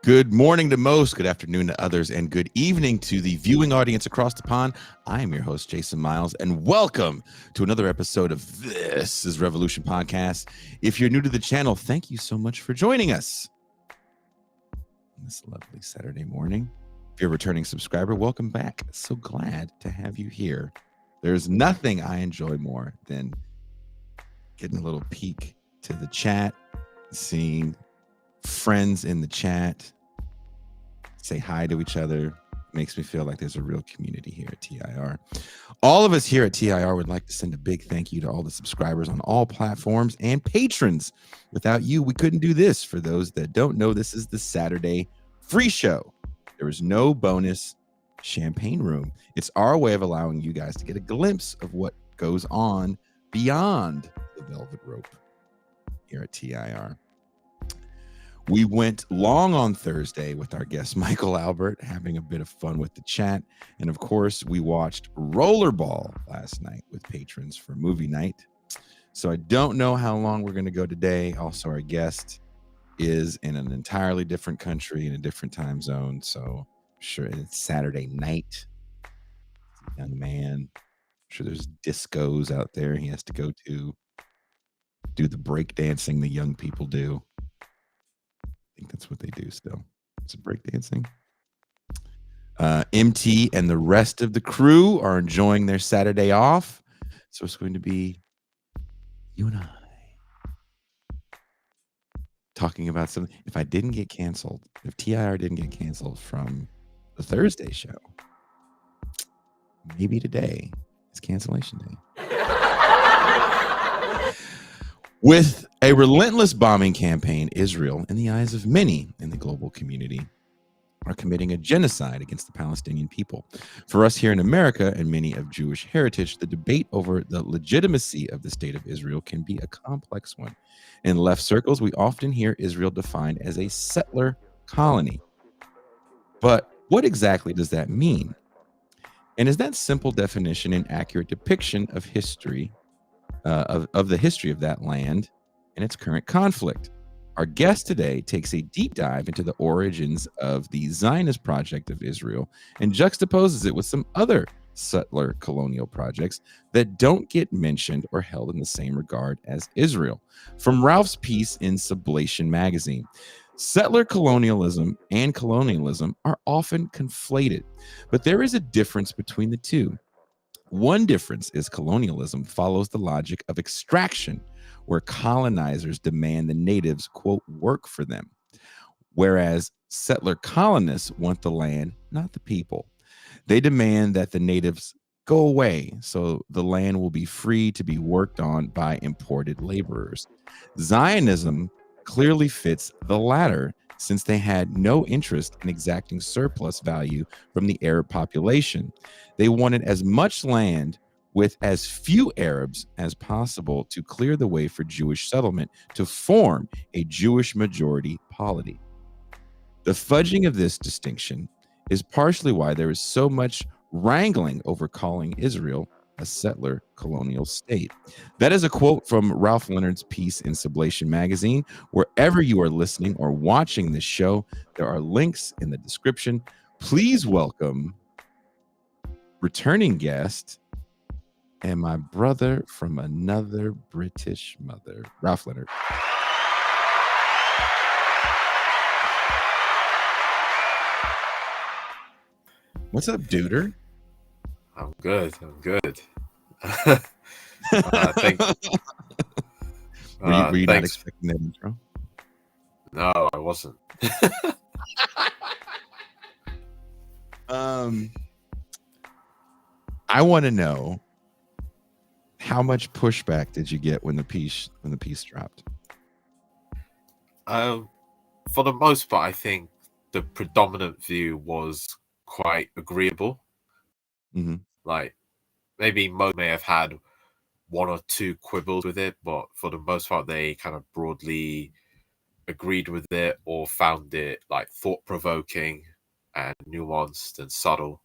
Good morning to most, good afternoon to others, and good evening to the viewing audience across the pond. I am your host, Jason Myles, and welcome to another episode of This is Revolution Podcast. If you're new to the channel, thank you so much for joining us on this lovely Saturday morning. If you're a returning subscriber, welcome back. So glad to have you here. There's nothing I enjoy more than getting a little peek to the chat, seeing friends in the chat say hi to each other. Makes me feel like there's a real community here at TIR. All of us here at TIR would like to send a big thank you to all the subscribers on all platforms and patrons. Without you, we couldn't do this. For those that don't know, this is the Saturday free show. There is no bonus champagne room. It's our way of allowing you guys to get a glimpse of what goes on beyond the velvet rope here at TIR. We went long on Thursday with our guest, Michael Albert, having a bit of fun with the chat. And of course, we watched Rollerball last night with patrons for movie night. So I don't know how long we're going to go today. Also, our guest is in an entirely different country in a different time zone. So I'm sure it's Saturday night. Young man. I'm sure there's discos out there he has to go to do the break dancing the young people do. I think that's what they do still. Is it breakdancing? MT and the rest of the crew are enjoying their Saturday off. So it's going to be you and I talking about something. If I didn't get canceled, if TIR didn't get canceled from the Thursday show, maybe today is cancellation day. With a relentless bombing campaign, Israel, in the eyes of many in the global community, are committing a genocide against the Palestinian people. For us here in America and many of Jewish heritage, the debate over the legitimacy of the state of Israel can be a complex one. In left circles, we often hear Israel defined as a settler colony. But what exactly does that mean? And is that simple definition an accurate depiction of history? Of the history of that land and its current conflict? Our guest today takes a deep dive into the origins of the Zionist project of Israel and juxtaposes it with some other settler colonial projects that don't get mentioned or held in the same regard as Israel. From Ralph's piece in Sublation magazine, settler colonialism and colonialism are often conflated, but there is a difference between the two. One difference is colonialism follows the logic of extraction, where colonizers demand the natives, quote, work for them, whereas settler colonists want the land, not the people. They demand that the natives go away so the land will be free to be worked on by imported laborers. Zionism clearly fits the latter, since they had no interest in exacting surplus value from the Arab population. They wanted as much land with as few Arabs as possible to clear the way for Jewish settlement to form a Jewish majority polity. The fudging of this distinction is partially why there is so much wrangling over calling Israel a settler colonial state. That is a quote from Ralph Leonard's piece in Sublation magazine. Wherever you are listening or watching this show, there are links in the description. Please welcome returning guest and my brother from another British mother, Ralph Leonard. What's up, duder? I'm good. Were you not expecting that intro? No, I wasn't. I want to know, how much pushback did you get when the piece dropped? For the most part, I think the predominant view was quite agreeable. Mm-hmm. Like, maybe most may have had one or two quibbles with it, but for the most part, they kind of broadly agreed with it or found it like thought-provoking and nuanced and subtle.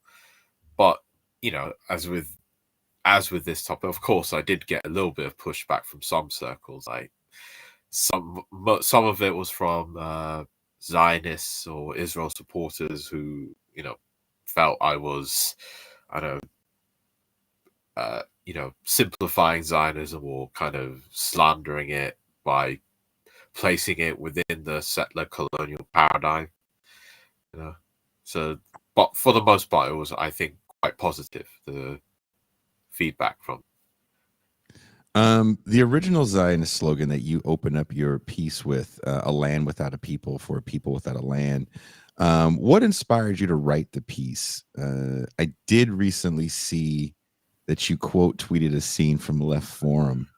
But you know, as with this topic, of course, I did get a little bit of pushback from some circles. Like some of it was from Zionists or Israel supporters who, felt I was, I don't know, simplifying Zionism or kind of slandering it by placing it within the settler colonial paradigm. So, but for the most part, it was, I think, quite positive, the feedback from. The original Zionist slogan that you open up your piece with, a land without a people for a people without a land. What inspired you to write the piece? I did recently see that you quote tweeted a scene from Left Forum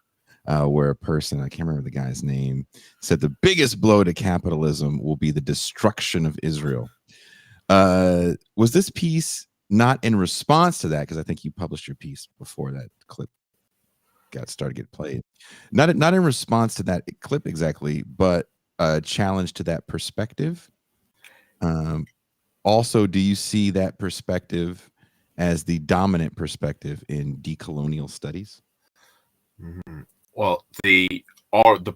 where a person, I can't remember the guy's name, said the biggest blow to capitalism will be the destruction of Israel. Was this piece not in response to that? Because I think you published your piece before that clip started getting played. Not in response to that clip exactly, but a challenge to that perspective. Also, do you see that perspective as the dominant perspective in decolonial studies? Mm-hmm. Well, the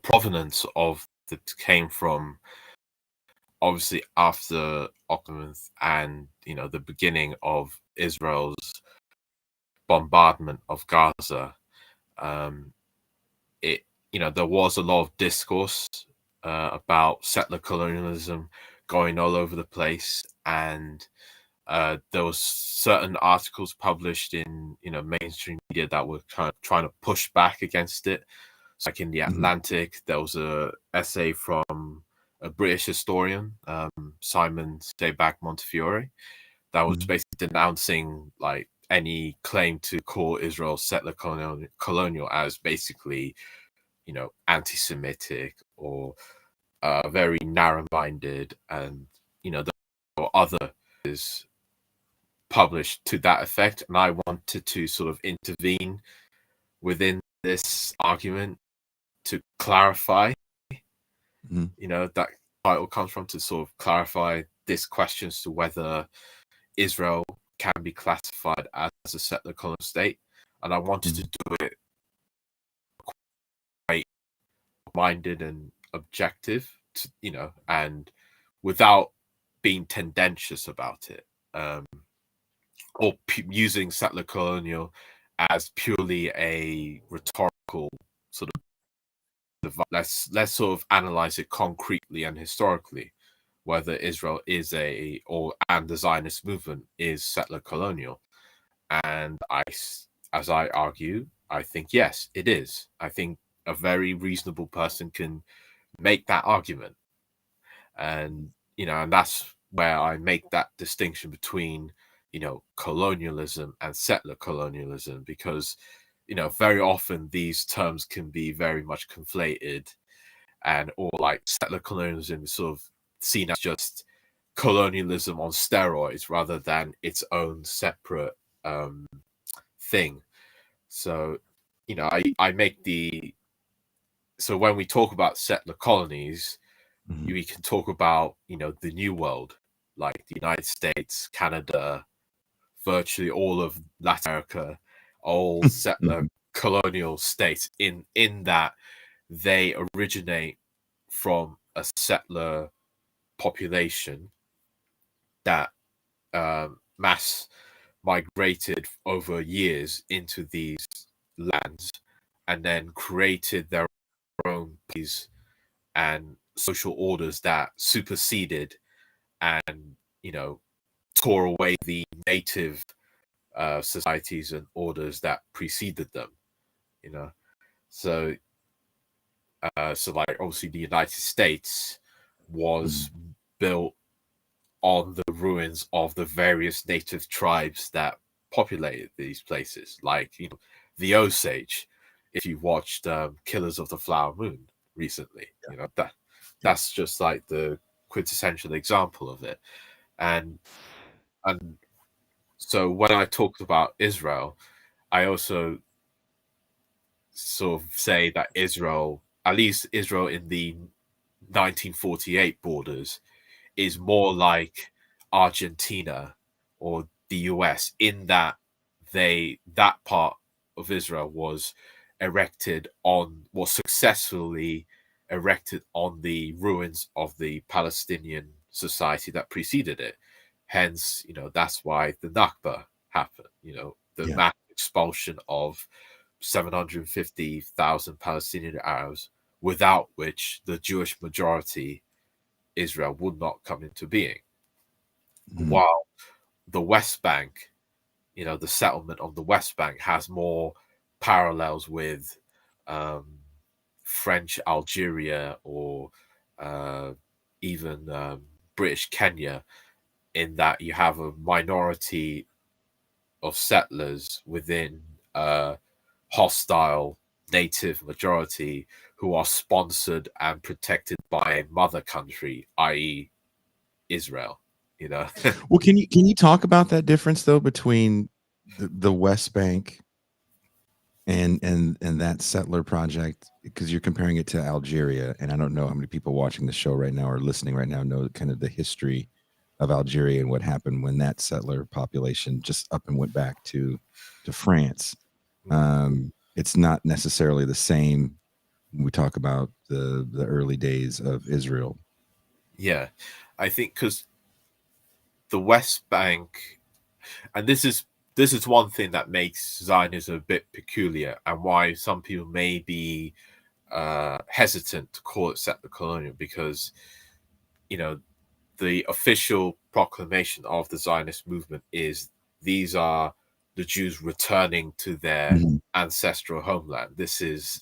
provenance of that came from obviously after Occupation and the beginning of Israel's bombardment of Gaza. There was a lot of discourse about settler colonialism going all over the place, and there was certain articles published in mainstream media that were kind of trying to push back against it. So like in the Atlantic, there was a essay from a British historian, Simon Sebag Montefiore, that was basically denouncing like any claim to call Israel settler colonial as basically anti-Semitic or very narrow-minded, and there were other is published to that effect, and I wanted to sort of intervene within this argument to clarify that title comes from, to sort of clarify this question as to whether Israel can be classified as a settler colonial state, and I wanted to do it quite minded and objective, and without being tendentious about it, or using settler colonial as purely a rhetorical sort of let's sort of analyze it concretely and historically, whether Israel is and the Zionist movement is settler colonial. And as I argue, I think yes, it is. I think a very reasonable person can make that argument, and and that's where I make that distinction between colonialism and settler colonialism, because very often these terms can be very much conflated, or like settler colonialism is sort of seen as just colonialism on steroids rather than its own separate thing. So I make so when we talk about settler colonies, we can talk about the New World, like the United States, Canada, virtually all of Latin America, all settler colonial states, in that they originate from a settler population that mass migrated over years into these lands and then created their own policies and social orders that superseded and tore away the native societies and orders that preceded them. So like obviously the United States was built on the ruins of the various native tribes that populated these places, like the Osage. If you watched Killers of the Flower Moon recently, that's just like the quintessential example of it. And so when I talked about Israel, I also sort of say that Israel, at least Israel in the 1948 borders, is more like Argentina or the US, in that that part of Israel was successfully erected on the ruins of the Palestinian society that preceded it. Hence, that's why the Nakba happened, the mass expulsion of 750,000 Palestinian Arabs, without which the Jewish majority Israel would not come into being. While the West Bank, the settlement of the West Bank has more parallels with French Algeria or even British Kenya, in that you have a minority of settlers within a hostile native majority who are sponsored and protected by a mother country, i.e. Israel. Well, can you talk about that difference though between the West Bank and that settler project, because you're comparing it to Algeria, and I don't know how many people watching the show right now or listening right now know kind of the history of Algeria and what happened when that settler population just up and went back to France. It's not necessarily the same when we talk about the early days of Israel. Yeah, I think because the West Bank, and this is one thing that makes Zionism a bit peculiar, and why some people may be hesitant to call it settler colonial, because the official proclamation of the Zionist movement is these are the Jews returning to their ancestral homeland. This is,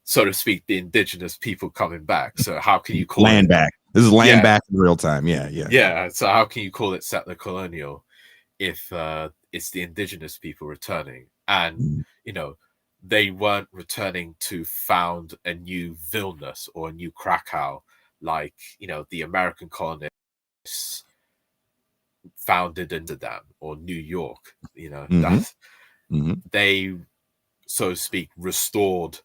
so to speak, the indigenous people coming back. So how can you call land it back? This is land back in real time. Yeah. So how can you call it settler colonial if it's the indigenous people returning? And they weren't returning to found a new Vilnius or a new Krakow like the American colonists founded in Amsterdam or New York. They, so to speak, restored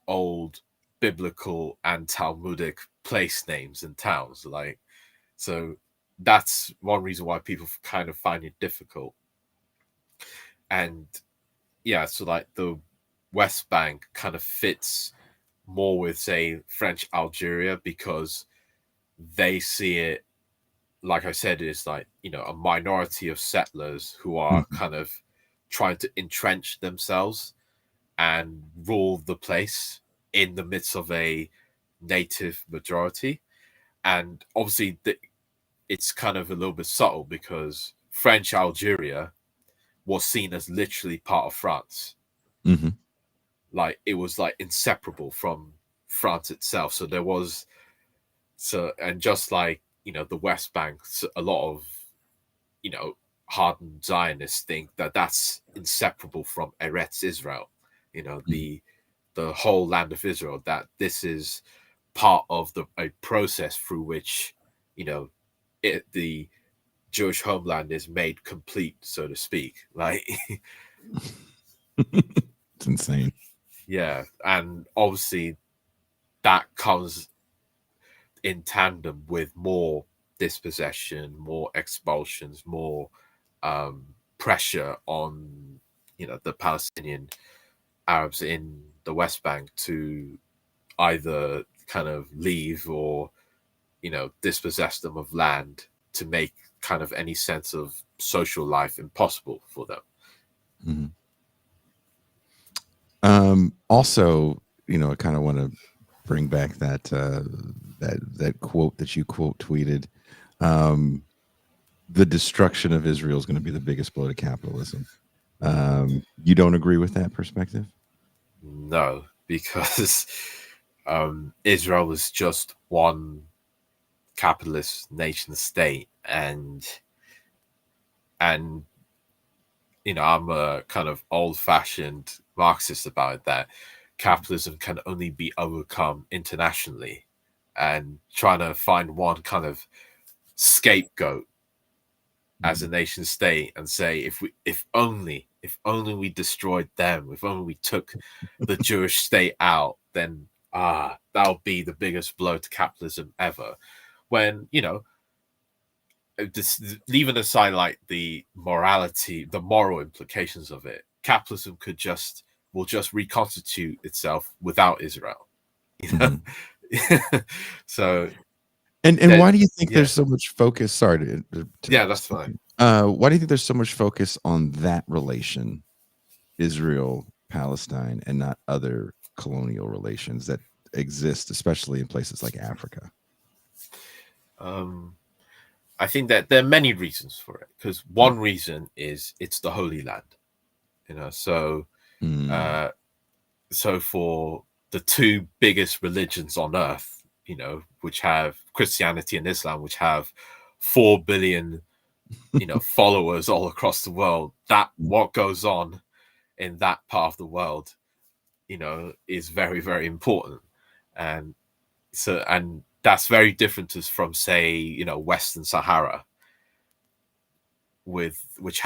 old biblical and Talmudic place names and towns. So that's one reason why people kind of find it difficult. And so the West Bank kind of fits more with, say, French Algeria, because they see it, like I said, is a minority of settlers who are kind of trying to entrench themselves and rule the place in the midst of a native majority. And obviously it's kind of a little bit subtle, because French Algeria was seen as literally part of France. It was inseparable from France itself. So there was, and just like the West Bank, a lot of hardened Zionists think that that's inseparable from Eretz Israel, the whole land of Israel, that this is part of a process through which the Jewish homeland is made complete, so to speak. It's insane. Yeah, and obviously that comes in tandem with more dispossession, more expulsions, more pressure on the Palestinian Arabs in the West Bank to either kind of leave or dispossess them of land to make kind of any sense of social life impossible for them. Also, I kind of want to bring back that that quote that you tweeted. The destruction of Israel is going to be the biggest blow to capitalism. You don't agree with that perspective? No, because Israel was just one capitalist nation state, and I'm a kind of old-fashioned Marxist about that. Capitalism can only be overcome internationally, and trying to find one kind of scapegoat as a nation state and say, if only we destroyed them, if only we took the Jewish state out, then that'll be the biggest blow to capitalism ever. When leaving aside the morality, the moral implications of it, capitalism will just reconstitute itself without Israel. You know, Mhm. so And that why do you think yeah, there's so much focus? Sorry to yeah, that's stop fine. you. Why do you think there's so much focus on that relation, Israel, Palestine, and not other colonial relations that exist, especially in places like Africa? Um, I think that there are many reasons for it. Because one reason is it's the Holy Land. You know, Mm. uh, so for the two biggest religions on earth, you know, which have Christianity and Islam, which have 4 billion, you know, followers all across the world, that what goes on in that part of the world, you know, is very, very important. And and that's very different from, say, you know, Western Sahara, with which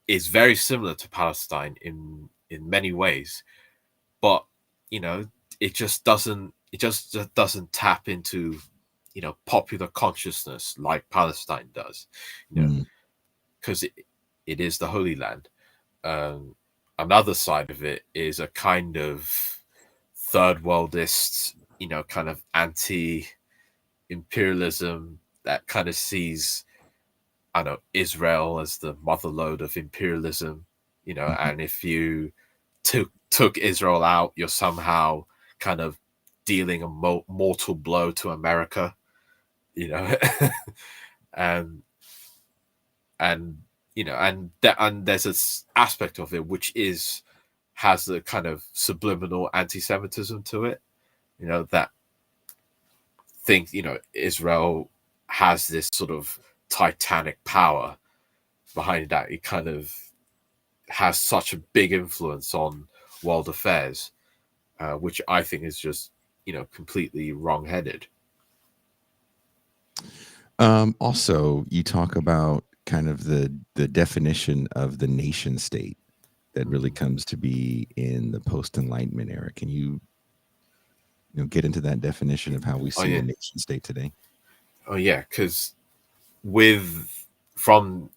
is very similar to Palestine in many ways, but you know, it just doesn't tap into, you know, popular consciousness like Palestine does, you know, Mm. because it is the Holy Land. Um, Another side of it is a kind of third worldist, you know, kind of anti-imperialism that kind of sees, I don't know, Israel as the motherlode of imperialism, you know, Mhm. and if you took Israel out, you're somehow kind of dealing a mortal blow to America, you know, and and you know, and there's this aspect of it which has a kind of subliminal anti-Semitism to it, you know, that think, you know, Israel has this sort of titanic power behind that. It kind of has such a big influence on world affairs, which I think is just, you know, completely wrong-headed. Also, you talk about kind of the definition of the nation state that really Mm. comes to be in the post Enlightenment era. Can you get into that definition of how we Oh see the yeah, nation state today? oh yeah, because with from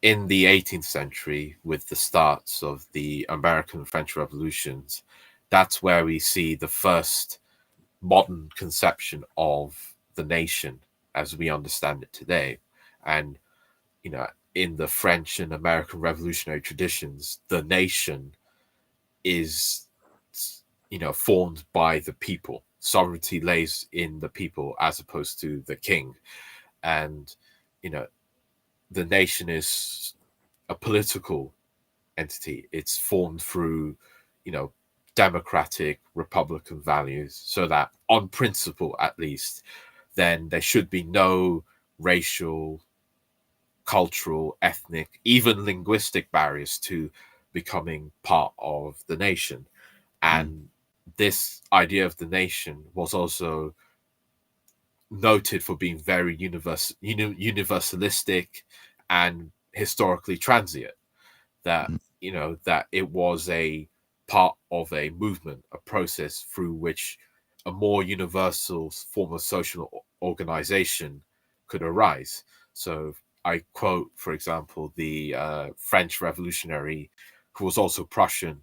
in the 18th century, with the starts of the American French revolutions, that's where we see the first modern conception of the nation as we understand it today. And you know, in the French and American revolutionary traditions, the nation is, you know, formed by the people. Sovereignty lays in the people as opposed to the king. And you know, the nation is a political entity. It's formed through, you know, democratic republican values, so that on principle at least, then there should be no racial, cultural, ethnic, even linguistic barriers to becoming part of the nation. Mm. And this idea of the nation was also noted for being very universalistic and historically transient. That, Mm. you know, that it was a part of a movement, a process through which a more universal form of social organization could arise. So I quote, for example, the French revolutionary, who was also Prussian,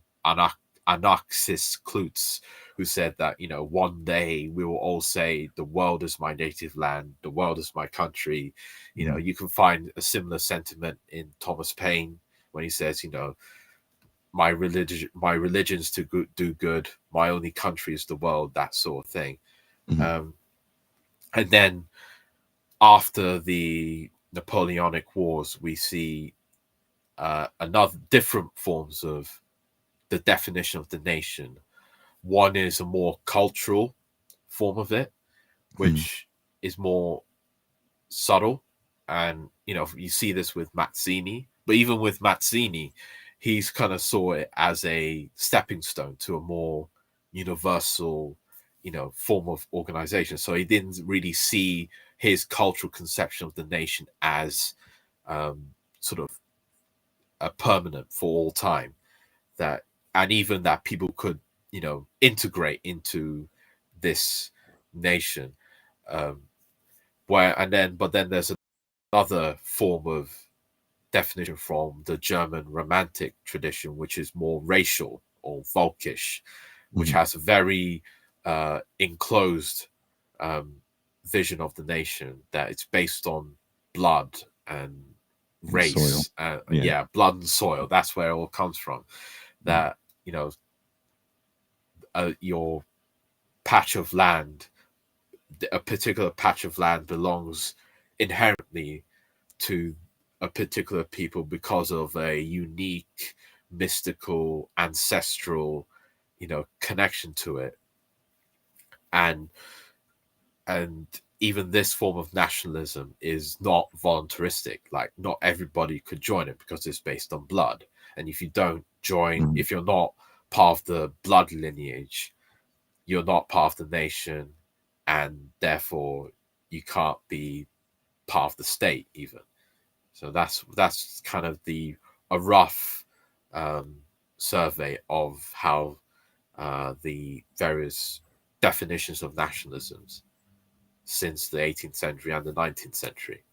Anarchist Klutz, who said that, you know, one day we will all say the world is my native land, the world is my country. You know, Mm. you can find a similar sentiment in Thomas Paine when he says, you know, my religion's to do good, my only country is the world, that sort of thing. Mm. um, and then after the Napoleonic Wars, we see another different forms of the definition of the nation. One is a more cultural form of it, Mm. which is more subtle. And you know, you see this with Mazzini, but even with Mazzini, he's kind of saw it as a stepping stone to a more universal, you know, form of organization. So he didn't really see his cultural conception of the nation as um, sort of a permanent for all time. That, and even that people could, you know, integrate into this nation. um, where and then but then there's another form of definition from the German Romantic tradition, which is more racial or Volkish, which Mm. has a very enclosed vision of the nation, that it's based on blood and Soil. race. Blood and soil. That's where it all comes from. That, you know, your patch of land, a particular patch of land belongs inherently to a particular people because of a unique, mystical, ancestral, connection to it. And even this form of nationalism is not voluntaristic. Like, not everybody could join it because it's based on blood. And if you don't join, if you're not part of the blood lineage, you're not part of the nation, and therefore you can't be part of the state even. So that's kind of a rough survey of how the various definitions of nationalisms since the 18th century and the 19th century.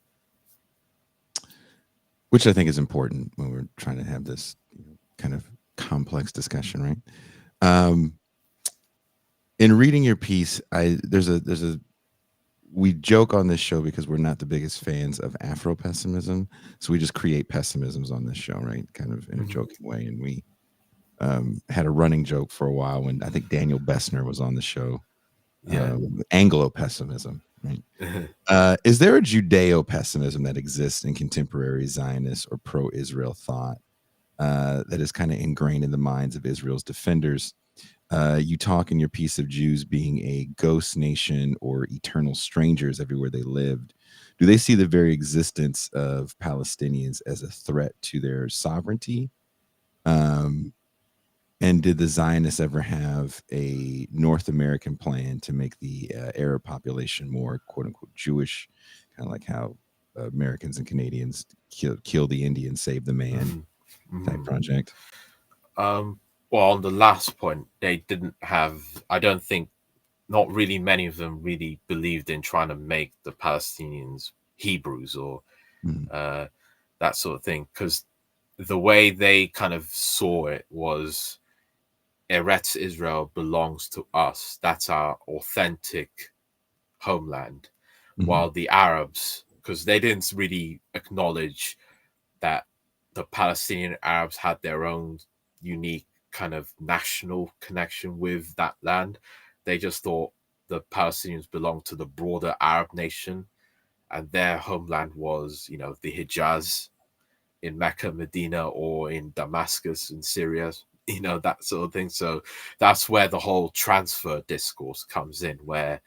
Which I think is important when we're trying to have this kind of complex discussion, right? In reading your piece, we joke on this show because we're not the biggest fans of Afro-pessimism, so we just create pessimisms on this show, right? Kind of in a joking way. And we had a running joke for a while when I think Daniel Bessner was on the show. Anglo-pessimism, right? Is there a judeo-pessimism that exists in contemporary Zionist or pro-Israel thought that is kind of ingrained in the minds of Israel's defenders? You talk in your piece of Jews being a ghost nation or eternal strangers everywhere they lived. Do they see the very existence of Palestinians as a threat to their sovereignty? And did the Zionists ever have a North American plan to make the Arab population more "quote unquote" Jewish, kind of like how Americans and Canadians kill the Indian, save the man type project? Well, on the last point, they didn't have. I don't think, not really many of them really believed in trying to make the Palestinians Hebrews or that sort of thing, because the way they kind of saw it was, Eretz Israel belongs to us. That's our authentic homeland. While the Arabs, because they didn't really acknowledge that the Palestinian Arabs had their own unique kind of national connection with that land. They just thought the Palestinians belonged to the broader Arab nation, and their homeland was, the Hijaz in Mecca, Medina, or in Damascus in Syria, that sort of thing. So that's where the whole transfer discourse comes in, where,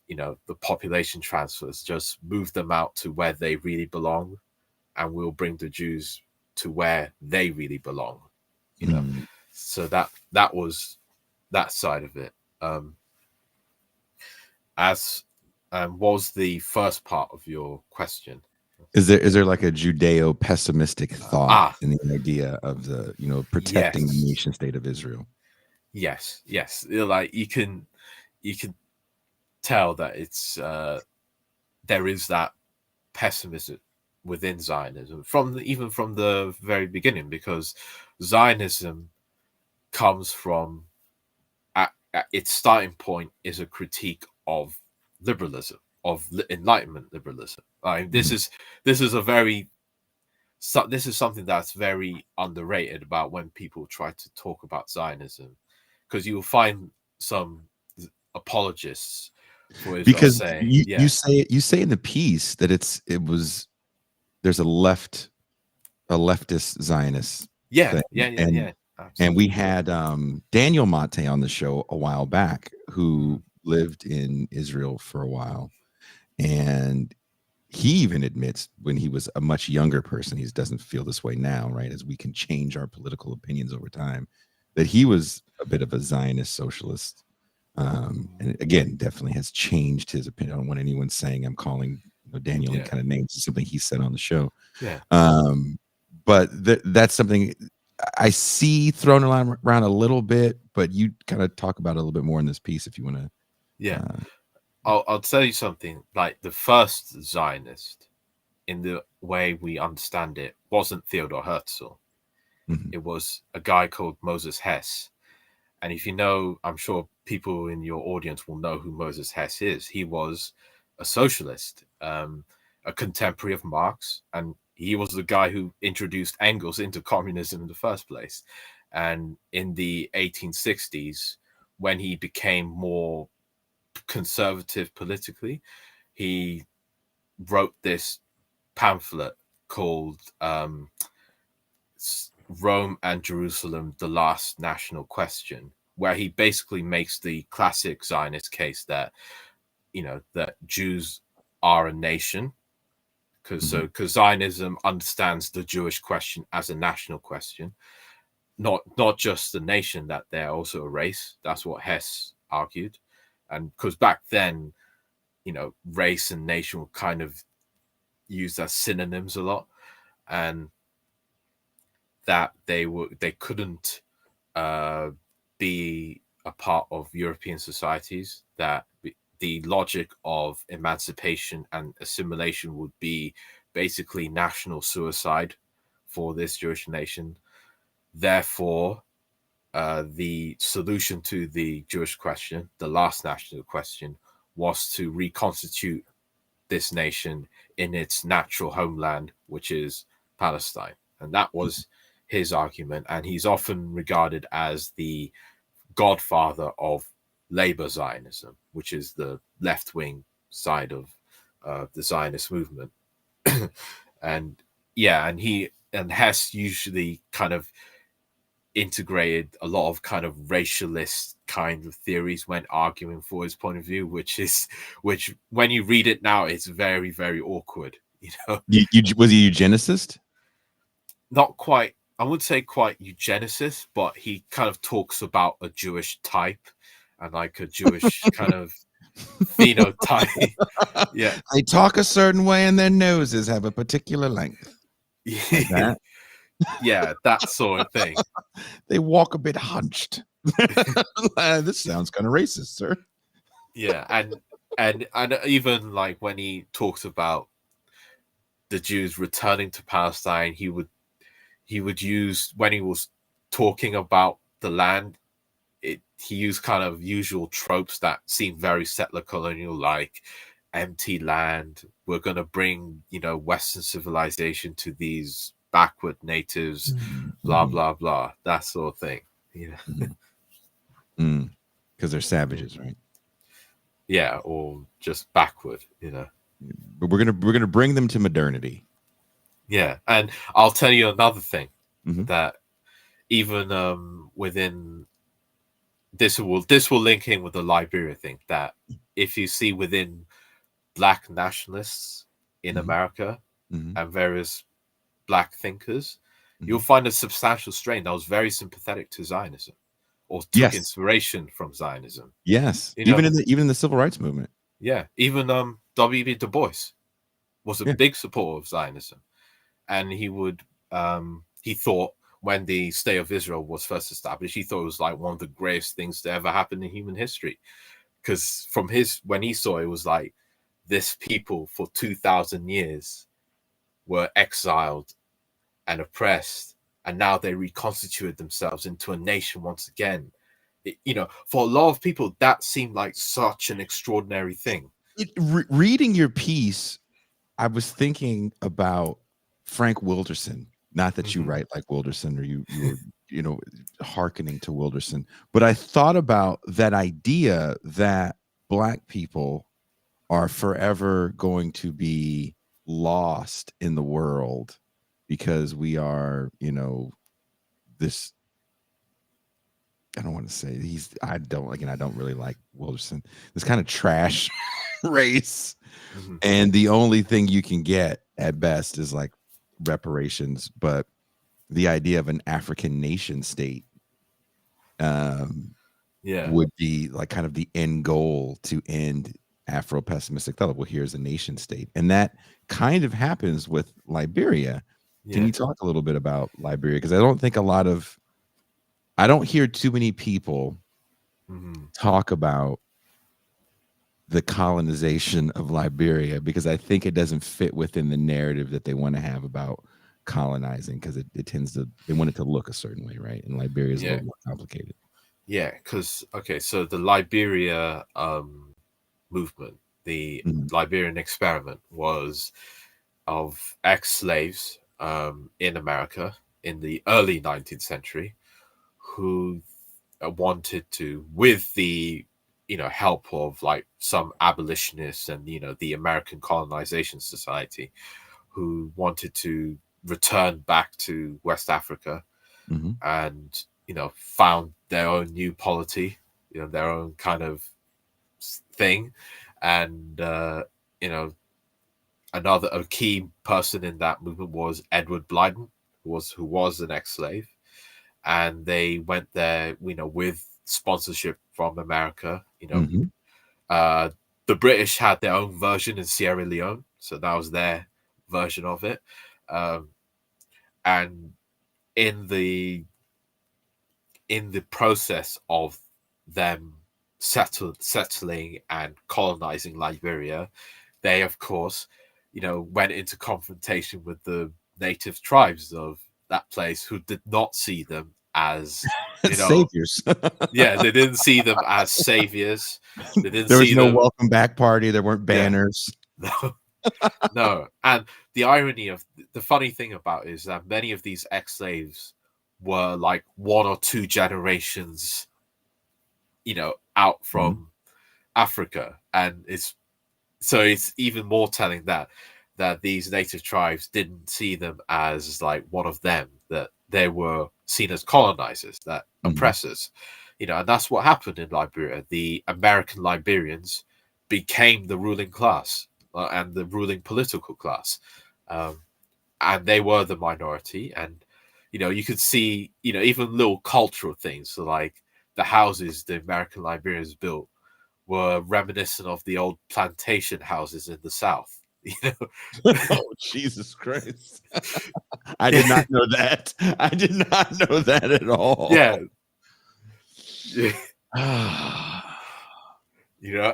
the population transfers, just move them out to where they really belong, and we'll bring the Jews to where they really belong, So that was that side of it. As was the first part of your question. Is there like a Judeo-pessimistic thought in the idea of the protecting the nation state of Israel? Yes. Like you can tell that it's there is that pessimism within Zionism even from the very beginning, because Zionism comes from at its starting point is a critique of liberalism, of Enlightenment liberalism. This is something that's very underrated about when people try to talk about Zionism, because you'll find some apologists for Israel because saying, you say in the piece that there's a leftist Zionist thing. And we had Daniel Mate on the show a while back, who lived in Israel for a while, and he even admits, when he was a much younger person, he doesn't feel this way now, right? As we can change our political opinions over time, that he was a bit of a Zionist socialist. And again, definitely has changed his opinion. I don't want anyone saying I'm calling Daniel any kind of names. It's something he said on the show. But that's something I see thrown around a little bit, but you kind of talk about it a little bit more in this piece if you want to. I'll tell you something. Like, the first Zionist, in the way we understand it, wasn't Theodor Herzl. It was a guy called Moses Hess. And if you know, I'm sure people in your audience will know who Moses Hess is. He was a socialist, a contemporary of Marx, and he was the guy who introduced Engels into communism in the first place. And in the 1860s, when he became more conservative politically, he wrote this pamphlet called Rome and Jerusalem, the Last National Question, where he basically makes the classic Zionist case that, that Jews are a nation, because Zionism understands the Jewish question as a national question, not just the nation, that they're also a race. That's what Hess argued. And because back then, race and nation were kind of used as synonyms a lot, and that they couldn't be a part of European societies, that the logic of emancipation and assimilation would be basically national suicide for this Jewish nation. Therefore, the solution to the Jewish question, the last national question, was to reconstitute this nation in its natural homeland, which is Palestine. And that was his argument. And he's often regarded as the godfather of labor Zionism, which is the left-wing side of the Zionist movement. And Hess usually kind of integrated a lot of kind of racialist kind of theories when arguing for his point of view, which when you read it now, it's very, very awkward. Was he a eugenicist? Not quite. I would say quite eugenicist, but he kind of talks about a Jewish type and like a Jewish kind of phenotype. Yeah, they talk a certain way, and their noses have a particular length. Like that. Yeah, that sort of thing. They walk a bit hunched. This sounds kind of racist, sir. Yeah, and even like when he talks about the Jews returning to Palestine, he would use, when he was talking about the land, he used kind of usual tropes that seem very settler colonial, like empty land. We're going to bring, Western civilization to these backward natives, blah, blah, blah, that sort of thing. Because they're savages, right? Yeah, or just backward, But we're gonna bring them to modernity. Yeah, and I'll tell you another thing, that even within this will link in with the Liberia thing, that if you see within Black nationalists in America and various Black thinkers, you'll find a substantial strain that was very sympathetic to Zionism, or took inspiration from Zionism. Yes, even in the civil rights movement. Yeah, even W.B. Du Bois was a big supporter of Zionism, and he thought, when the state of Israel was first established, he thought it was like one of the greatest things to ever happen in human history, because when he saw it, was like, this people for 2,000 years were exiled and oppressed, and now they reconstituted themselves into a nation once again. For a lot of people, that seemed like such an extraordinary thing. Reading your piece, I was thinking about Frank Wilderson. Not that you write like Wilderson, or you were, hearkening to Wilderson, but I thought about that idea that Black people are forever going to be lost in the world because we are, this, I don't want to say I don't really like Wilderson, this kind of trash race. And the only thing you can get at best is like reparations. But the idea of an African nation state would be like kind of the end goal to end Afro-pessimistic thought. Well, here's a nation state. And that kind of happens with Liberia. Can you talk a little bit about Liberia? Because I don't hear too many people talk about the colonization of Liberia, because I think it doesn't fit within the narrative that they want to have about colonizing, because it tends to, they want it to look a certain way, right? And Liberia is a little more complicated. Yeah, because so the Liberia movement, the Mhm. Liberian experiment, was of ex-slaves in America in the early 19th century who wanted to, with the help of like some abolitionists and the American Colonization Society, who wanted to return back to West Africa Mhm. and found their own new polity, their own kind of thing. And you know a key person in that movement was Edward Blyden, who was an ex-slave, and they went there with sponsorship from America. Mhm. The British had their own version in Sierra Leone, so that was their version of it. um, and in the process of them settling and colonizing Liberia, they of course went into confrontation with the native tribes of that place, who did not see them as Saviors. yeah, they didn't see them as saviors. They didn't There was see no them. welcome back party. There weren't Yeah. banners. No. No. And the irony of the funny thing about it is that many of these ex-slaves were like one or two generations out Mhm. from Africa. And it's even more telling that these native tribes didn't see them as like one of them, that they were seen as colonizers, that Mhm. oppressors. And that's what happened in Liberia. The American Liberians became the ruling class, and the ruling political class. um, and they were the minority. And you could see even little cultural things, so like the houses the American Liberians built were reminiscent of the old plantation houses in the South. Oh, Jesus Christ. I did not know that. I did not know that at all. Yeah.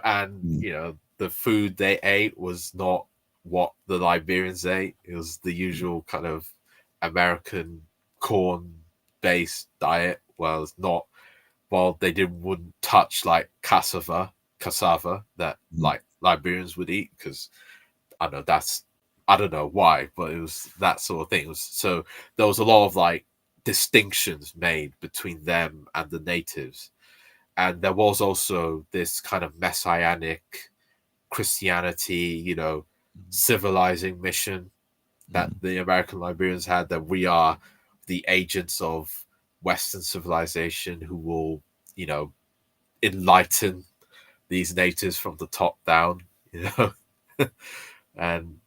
And Mm. the food they ate was not what the Liberians ate. It was the usual kind of American corn-based diet. Well, it's not. Well, wouldn't touch like cassava that Mm. like Liberians would eat, because I don't know why, but it was that sort of thing. So there was a lot of like distinctions made between them and the natives. And there was also this kind of messianic Christianity, civilizing mission that Mm. the American Liberians had, that we are the agents of Western civilization who will, you know, enlighten these natives from the top down, and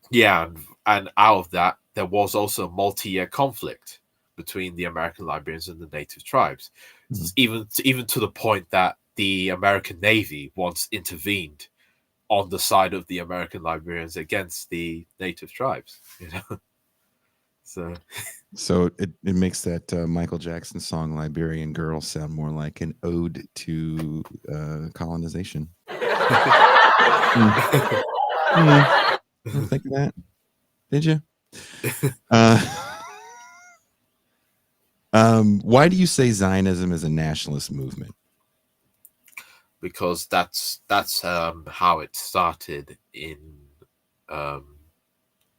yeah, and out of that, there was also a multi-year conflict between the American Liberians and the native tribes. Mm. Even to the point that the American Navy once intervened on the side of the American Liberians against the native tribes. So it makes that Michael Jackson song "Liberian Girl" sound more like an ode to colonization. Mm. Mm. Ever think of that? Did you? Uh, why do you say Zionism is a nationalist movement? Because that's how it started in um,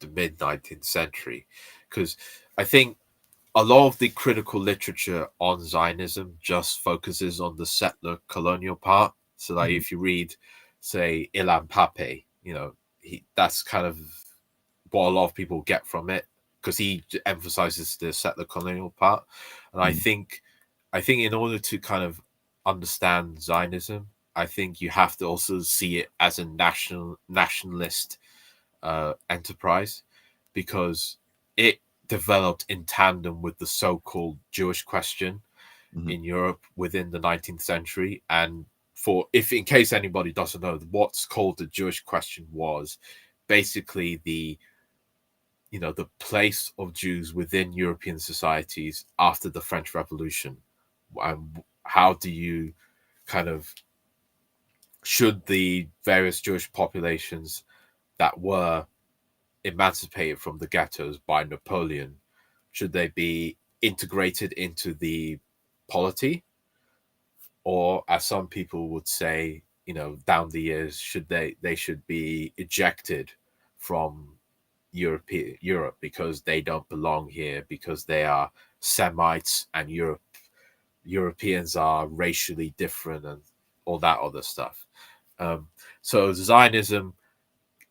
the mid 19th century. Because I think a lot of the critical literature on Zionism just focuses on the settler colonial part. So, like, Mhm. if you read, say, Ilan Pape, that's kind of what a lot of people get from it, because he emphasizes the settler colonial part. And Mm. I think in order to kind of understand Zionism, I think you have to also see it as a nationalist enterprise, because it developed in tandem with the so-called Jewish question Mhm. in Europe within the 19th century. And for if in case anybody doesn't know, what's called the Jewish question was basically the place of Jews within European societies after the French Revolution. And how do you kind of, should the various Jewish populations that were emancipated from the ghettos by Napoleon, should they be integrated into the polity, or as some people would say, down the years, they should be ejected from Europe because they don't belong here, because they are Semites and Europeans are racially different and all that other stuff. So Zionism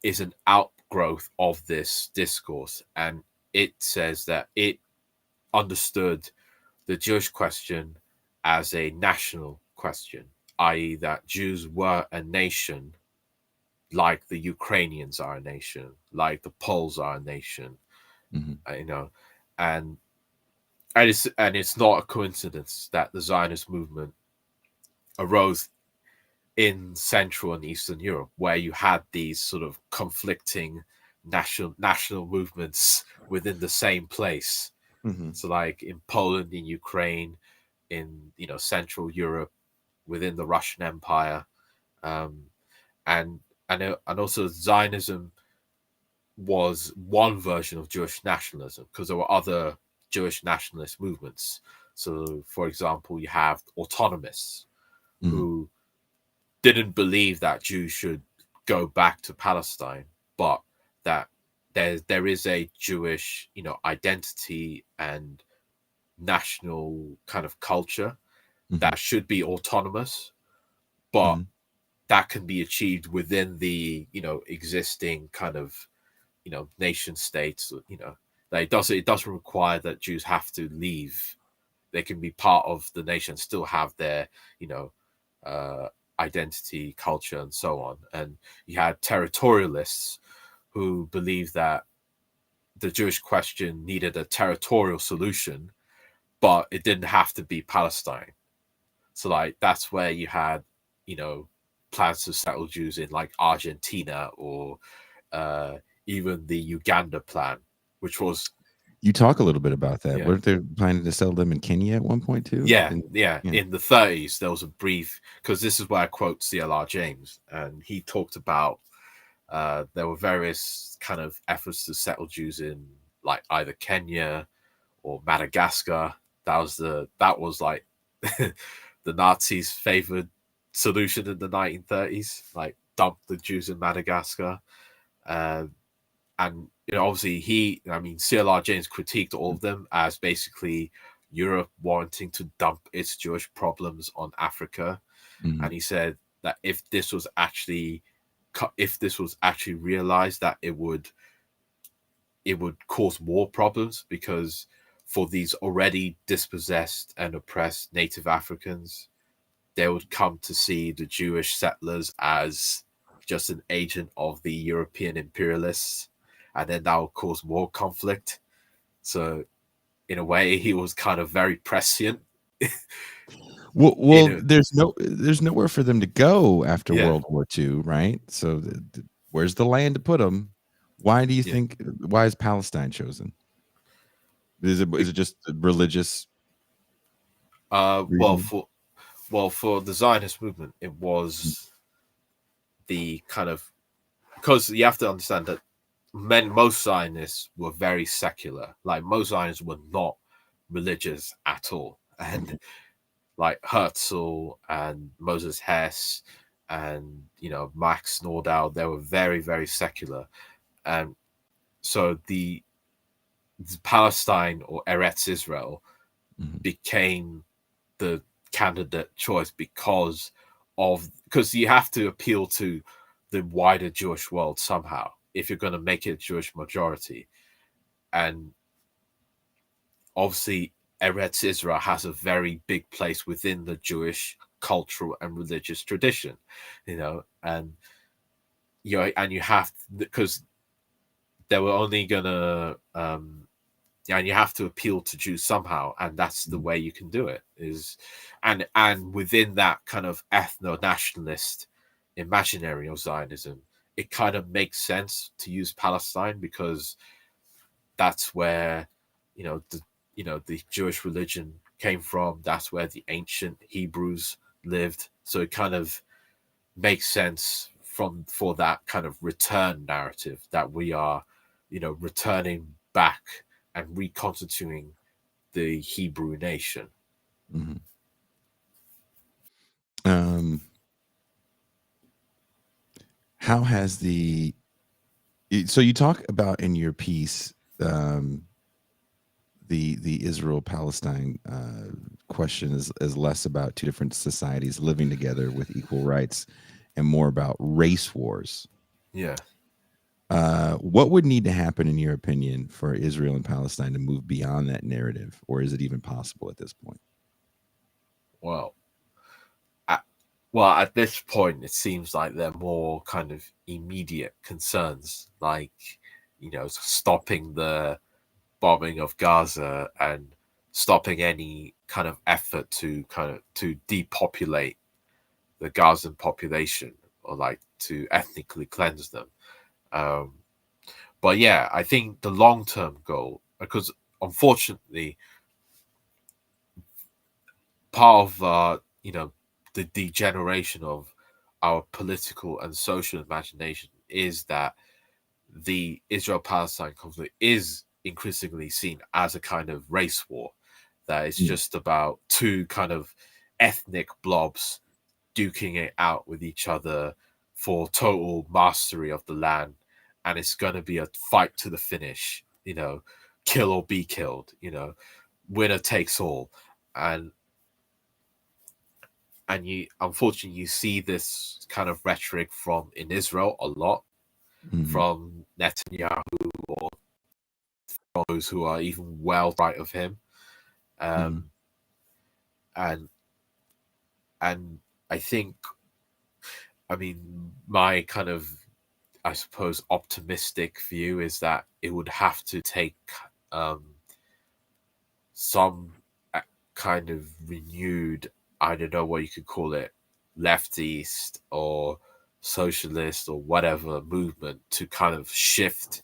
is an outgrowth of this discourse, and it says that it understood the Jewish question as a national question, i.e., that Jews were a nation, like the Ukrainians are a nation, like the Poles are a nation, you know, and it's not a coincidence that the Zionist movement arose in Central and Eastern Europe, where you had these sort of conflicting national movements within the same place. So, like in Poland, in Ukraine, in Central Europe, within the Russian Empire, and also Zionism was one version of Jewish nationalism, because there were other Jewish nationalist movements. So, for example, you have autonomists who didn't believe that Jews should go back to Palestine, but that there is a Jewish, identity and national kind of culture that should be autonomous, but that can be achieved within the existing kind of nation states. That it doesn't require that Jews have to leave. They can be part of the nation, still have their identity, culture, and so on. And you had territorialists who believed that the Jewish question needed a territorial solution, but it didn't have to be Palestine. So like that's where you had, plans to settle Jews in like Argentina or even the Uganda plan, which was. You talk a little bit about that. Yeah. Weren't they planning to settle them in Kenya at one point too? Yeah. In the 30s, there was a brief, because this is where I quote C.L.R. James, and he talked about there were various kind of efforts to settle Jews in like either Kenya or Madagascar. That was like the Nazis' favored solution in the 1930s, like dump the Jews in Madagascar. And obviously C.L.R. James critiqued all of them as basically Europe wanting to dump its Jewish problems on Africa. And he said that if this was actually realized, that it would cause more problems, because for these already dispossessed and oppressed native Africans, they would come to see the Jewish settlers as just an agent of the European imperialists, and then that would cause more conflict. So in a way, he was kind of very prescient. Well, there's nowhere for them to go after World War II, right? So where's the land to put them? Why do you think? Why is Palestine chosen? Is it just religious? Well, for the Zionist movement, it was the kind of, because you have to understand that most Zionists were very secular. Like most Zionists were not religious at all, and like Herzl and Moses Hess and Max Nordau, they were very, very secular. And so the Palestine, or Eretz Israel, became the candidate choice because you have to appeal to the wider Jewish world somehow if you're going to make it a Jewish majority. And obviously Eretz Israel has a very big place within the Jewish cultural and religious tradition, and you have, because they were only gonna and you have to appeal to Jews somehow, and that's the way you can do it, and within that kind of ethno-nationalist imaginary of Zionism, it kind of makes sense to use Palestine, because that's where the Jewish religion came from. That's where the ancient Hebrews lived. So it kind of makes sense for that kind of return narrative, that we are, returning back and reconstituting the Hebrew nation. Um, how has so you talk about in your piece the Israel Palestine question is less about two different societies living together with equal rights and more about race wars. Yeah. What would need to happen, in your opinion, for Israel and Palestine to move beyond that narrative, or is it even possible at this point? Well, at this point, it seems like they're more kind of immediate concerns, like, stopping the bombing of Gaza and stopping any kind of effort to depopulate the Gazan population, or like to ethnically cleanse them. But yeah, I think the long-term goal, because unfortunately, part of the degeneration of our political and social imagination is that the Israel-Palestine conflict is increasingly seen as a kind of race war, that it's just about two kind of ethnic blobs duking it out with each other for total mastery of the land, and it's going to be a fight to the finish, kill or be killed, winner takes all. And you, unfortunately, you see this kind of rhetoric in Israel a lot, from Netanyahu, or those who are even well right of him. And I think, my kind of, I suppose, optimistic view is that it would have to take some kind of renewed, I don't know what you could call it, leftist or socialist or whatever movement to kind of shift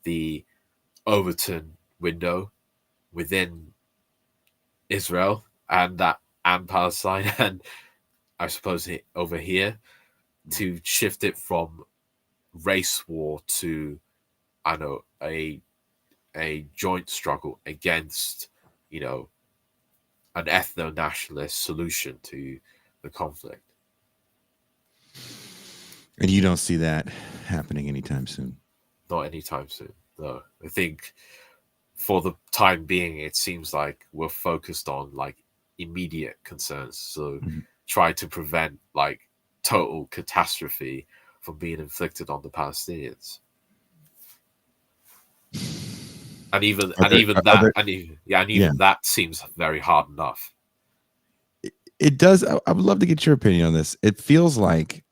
the Overton window within Israel and Palestine, and I suppose over here, to shift it from race war to, I know, a joint struggle against, an ethno-nationalist solution to the conflict. And you don't see that happening anytime soon? Not anytime soon, no. I think for the time being, it seems like we're focused on like immediate concerns. So try to prevent like total catastrophe from being inflicted on the Palestinians. And even that seems very hard enough. It does. I would love to get your opinion on this. It feels like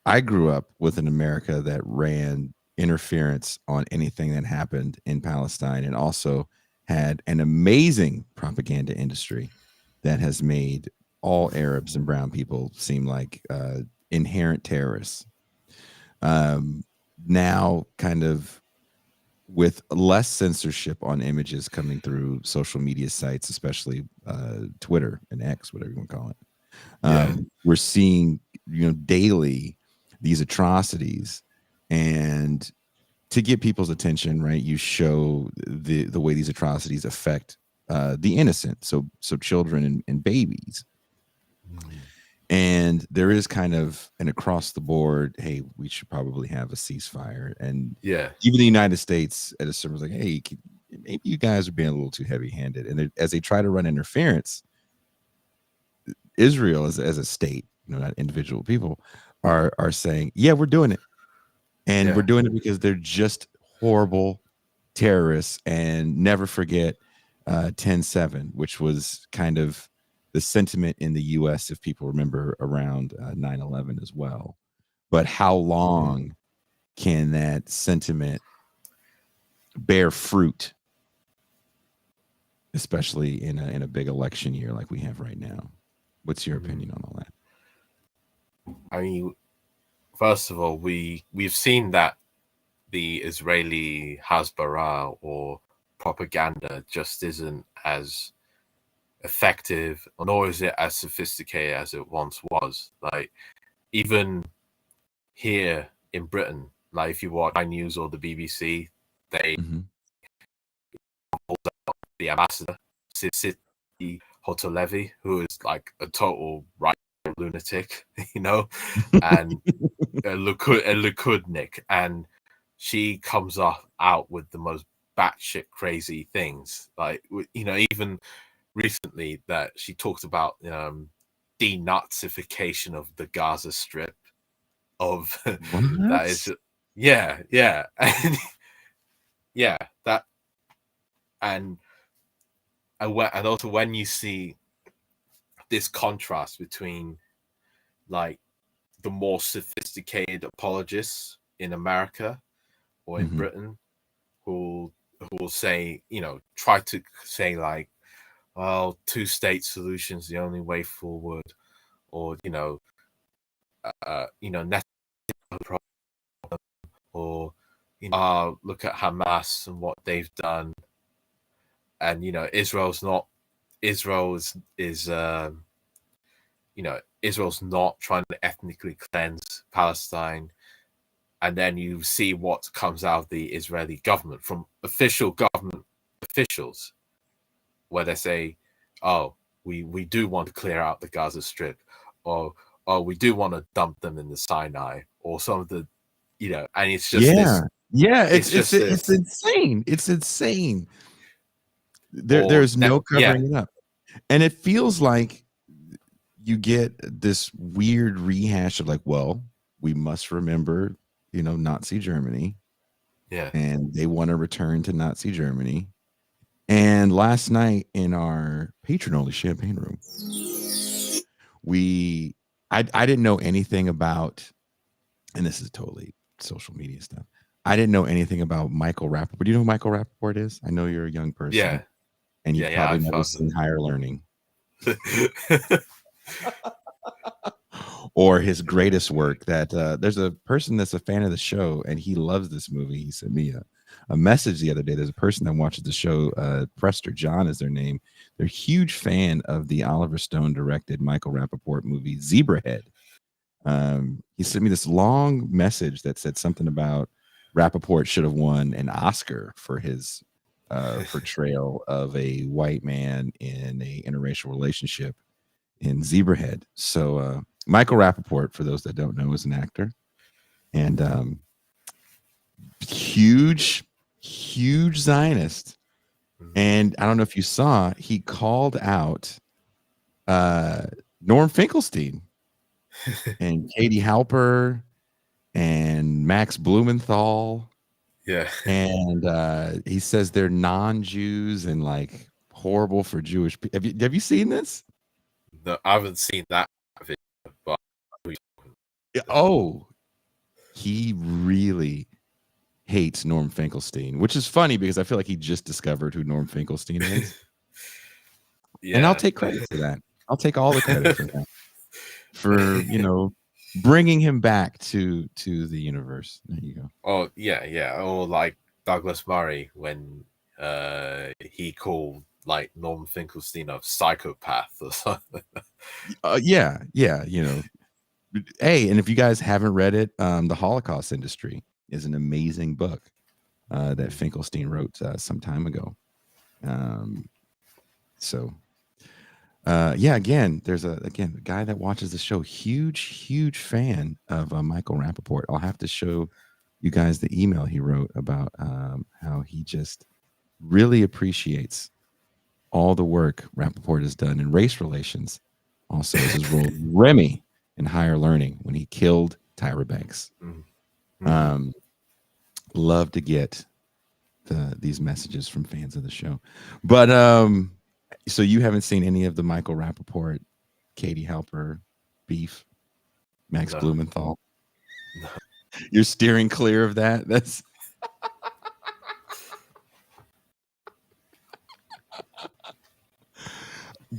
I grew up with an America that ran interference on anything that happened in Palestine, and also had an amazing propaganda industry that has made all Arabs and brown people seem like inherent terrorists. Now, kind of with less censorship on images coming through social media sites, especially Twitter and X, whatever you want to call it. We're seeing, daily these atrocities, and to get people's attention, right, you show the way these atrocities affect the innocent, so children and babies. And there is kind of an across the board, hey, we should probably have a ceasefire. And even the United States at a certain was like, hey, maybe you guys are being a little too heavy handed. And as they try to run interference, Israel as a state, not individual people, are saying, yeah, we're doing it. And we're doing it because they're just horrible terrorists. And never forget 10/7, which was kind of the sentiment in the US, if people remember, around 9/11 as well. But how long can that sentiment bear fruit, especially in a big election year like we have right now? What's your opinion on all that? I mean, first of all, we've seen that the Israeli Hasbara or propaganda just isn't as effective, nor is it as sophisticated as it once was. Like, even here in Britain, like if you watch News or the BBC, they the ambassador, Siti Hotolevi, who is like a total right lunatic, and a Likudnik, and she comes out with the most batshit crazy things, like even recently that she talked about denazification of the Gaza Strip, of that is just, yeah, and yeah, that and also when you see this contrast between like the more sophisticated apologists in America or in Britain who will say, try to say like, well, two-state solution's the only way forward, or net problem, or look at Hamas and what they've done, and Israel's not trying to ethnically cleanse Palestine. And then you see what comes out of the Israeli government from official government officials, where they say, oh, we do want to clear out the Gaza Strip, or we do want to dump them in the Sinai, or some of the, and it's just it's insane. It's insane. There's no covering it up. And it feels like you get this weird rehash of like, well, we must remember, Nazi Germany. Yeah. And they want to return to Nazi Germany. And last night in our patron only champagne room, I didn't know anything about, and this is totally social media stuff, I didn't know anything about Michael Rapaport. Do you know who Michael Rapaport is? I know you're a young person. Yeah. And you've probably never seen Higher Learning. Or his greatest work that there's a person that's a fan of the show and he loves this movie. He sent me a message the other day. There's a person that watches the show, Prester John is their name. They're a huge fan of the Oliver Stone directed Michael Rapaport movie Zebrahead. He sent me this long message that said something about Rapaport should have won an Oscar for his portrayal of a white man in a interracial relationship in Zebrahead. So Michael Rapaport, for those that don't know, is an actor and huge Zionist. And I don't know if you saw, he called out Norm Finkelstein and Katie Halper and Max Blumenthal. Yeah. And he says they're non-Jews and like horrible for Jewish people. Have you seen this? No, I haven't seen that video, but he really hates Norm Finkelstein, which is funny because I feel like he just discovered who Norm Finkelstein is. Yeah. And I'll take credit for that. I'll take all the credit for that. For, bringing him back to the universe. There you go. Oh, yeah. Or like Douglas Murray when he called like Norm Finkelstein a psychopath or something. Yeah. Hey, and if you guys haven't read it, The Holocaust Industry is an amazing book that Finkelstein wrote some time ago. Again, there's a guy that watches the show, huge fan of Michael Rapaport. I'll have to show you guys the email he wrote about how he just really appreciates all the work Rapaport has done in race relations. Also, as his role Remy in Higher Learning when he killed Tyra Banks. Love to get these messages from fans of the show. But so you haven't seen any of the Michael Rapaport, Katie Halper beef, Max Blumenthal? No. You're steering clear of that? That's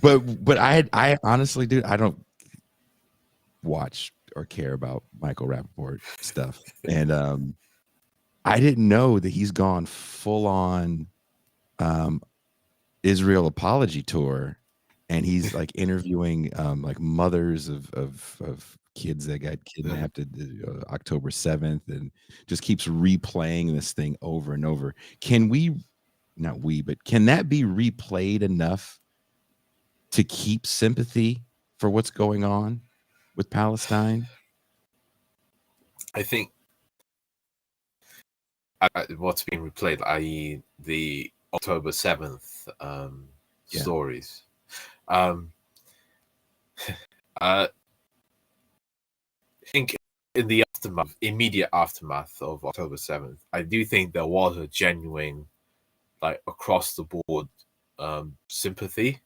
But I honestly, dude, I don't watch or care about Michael Rapaport stuff. And I didn't know that he's gone full on Israel apology tour, and he's like interviewing like mothers of kids that got kidnapped October 7th, and just keeps replaying this thing over and over. Can that be replayed enough to keep sympathy for what's going on? with Palestine? I think what's being replayed, i.e., the October 7th stories. I think in the immediate aftermath of October 7th, I do think there was a genuine, like, across the board sympathy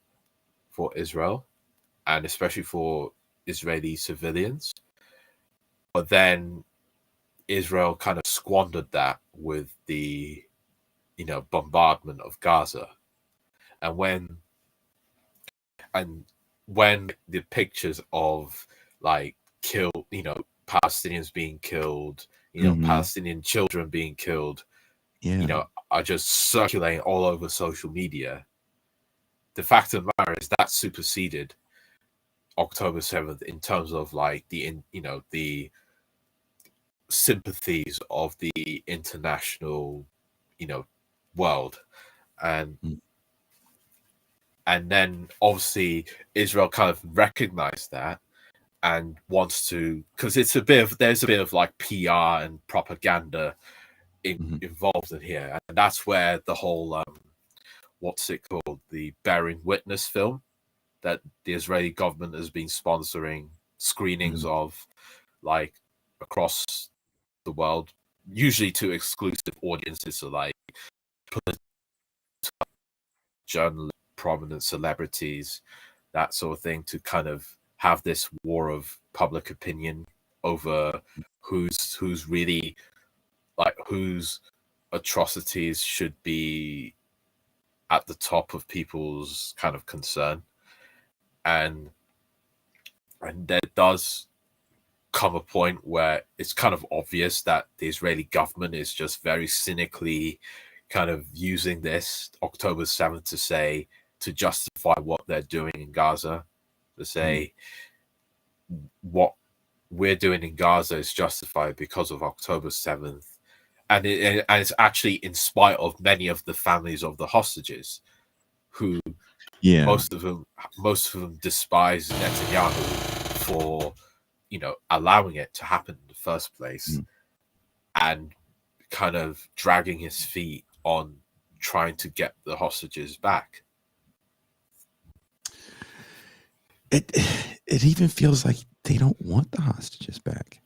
for Israel, and especially for Israeli civilians. But then Israel kind of squandered that with the, bombardment of Gaza. And when the pictures of, like, Palestinians being killed, Palestinian children being killed, are just circulating all over social media, the fact of the matter is that superseded October 7th in terms of, like, the sympathies of the international, world. And then obviously Israel kind of recognized that and wants to, because there's a bit of like PR and propaganda involved in here, and that's where the whole what's it called, the Bearing Witness film that the Israeli government has been sponsoring screenings of, like, across the world, usually to exclusive audiences, so like journalists, prominent celebrities, that sort of thing, to kind of have this war of public opinion over who's really, like, whose atrocities should be at the top of people's kind of concern. And there does come a point where it's kind of obvious that the Israeli government is just very cynically kind of using this October 7th to justify what they're doing in Gaza, to say what we're doing in Gaza is justified because of October 7th. And it's actually in spite of many of the families of the hostages, who most of them despise Netanyahu for, allowing it to happen in the first place, and kind of dragging his feet on trying to get the hostages back. It even feels like they don't want the hostages back.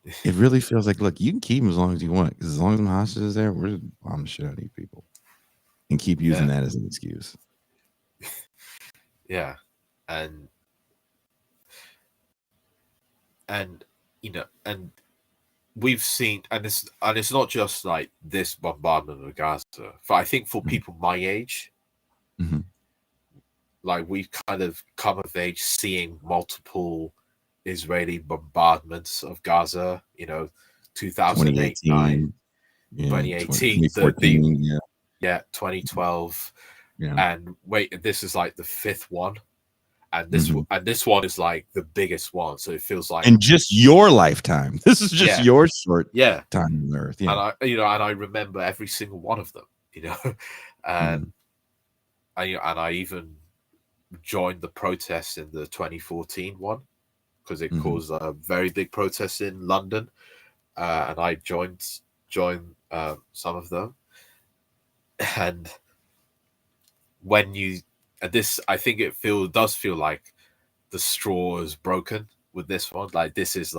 It really feels like, look, you can keep them as long as you want, because as long as the hostages there, we're bombing the shit out of these people and keep using that as an excuse. Yeah. And and we've seen, and it's not just like this bombardment of Gaza, but I think for people my age, like, we've kind of come of age seeing multiple Israeli bombardments of Gaza, 2008, 2018, 2014, 2012, and wait, this is like the fifth one. And this one is like the biggest one, so it feels like in just your lifetime. This is just your short time on Earth. And I remember every single one of them, and I even joined the protests in the 2014 one, because it caused a very big protest in London, and I joined some of them. And when you this, I think does feel like the straw is broken with this one. Like, this is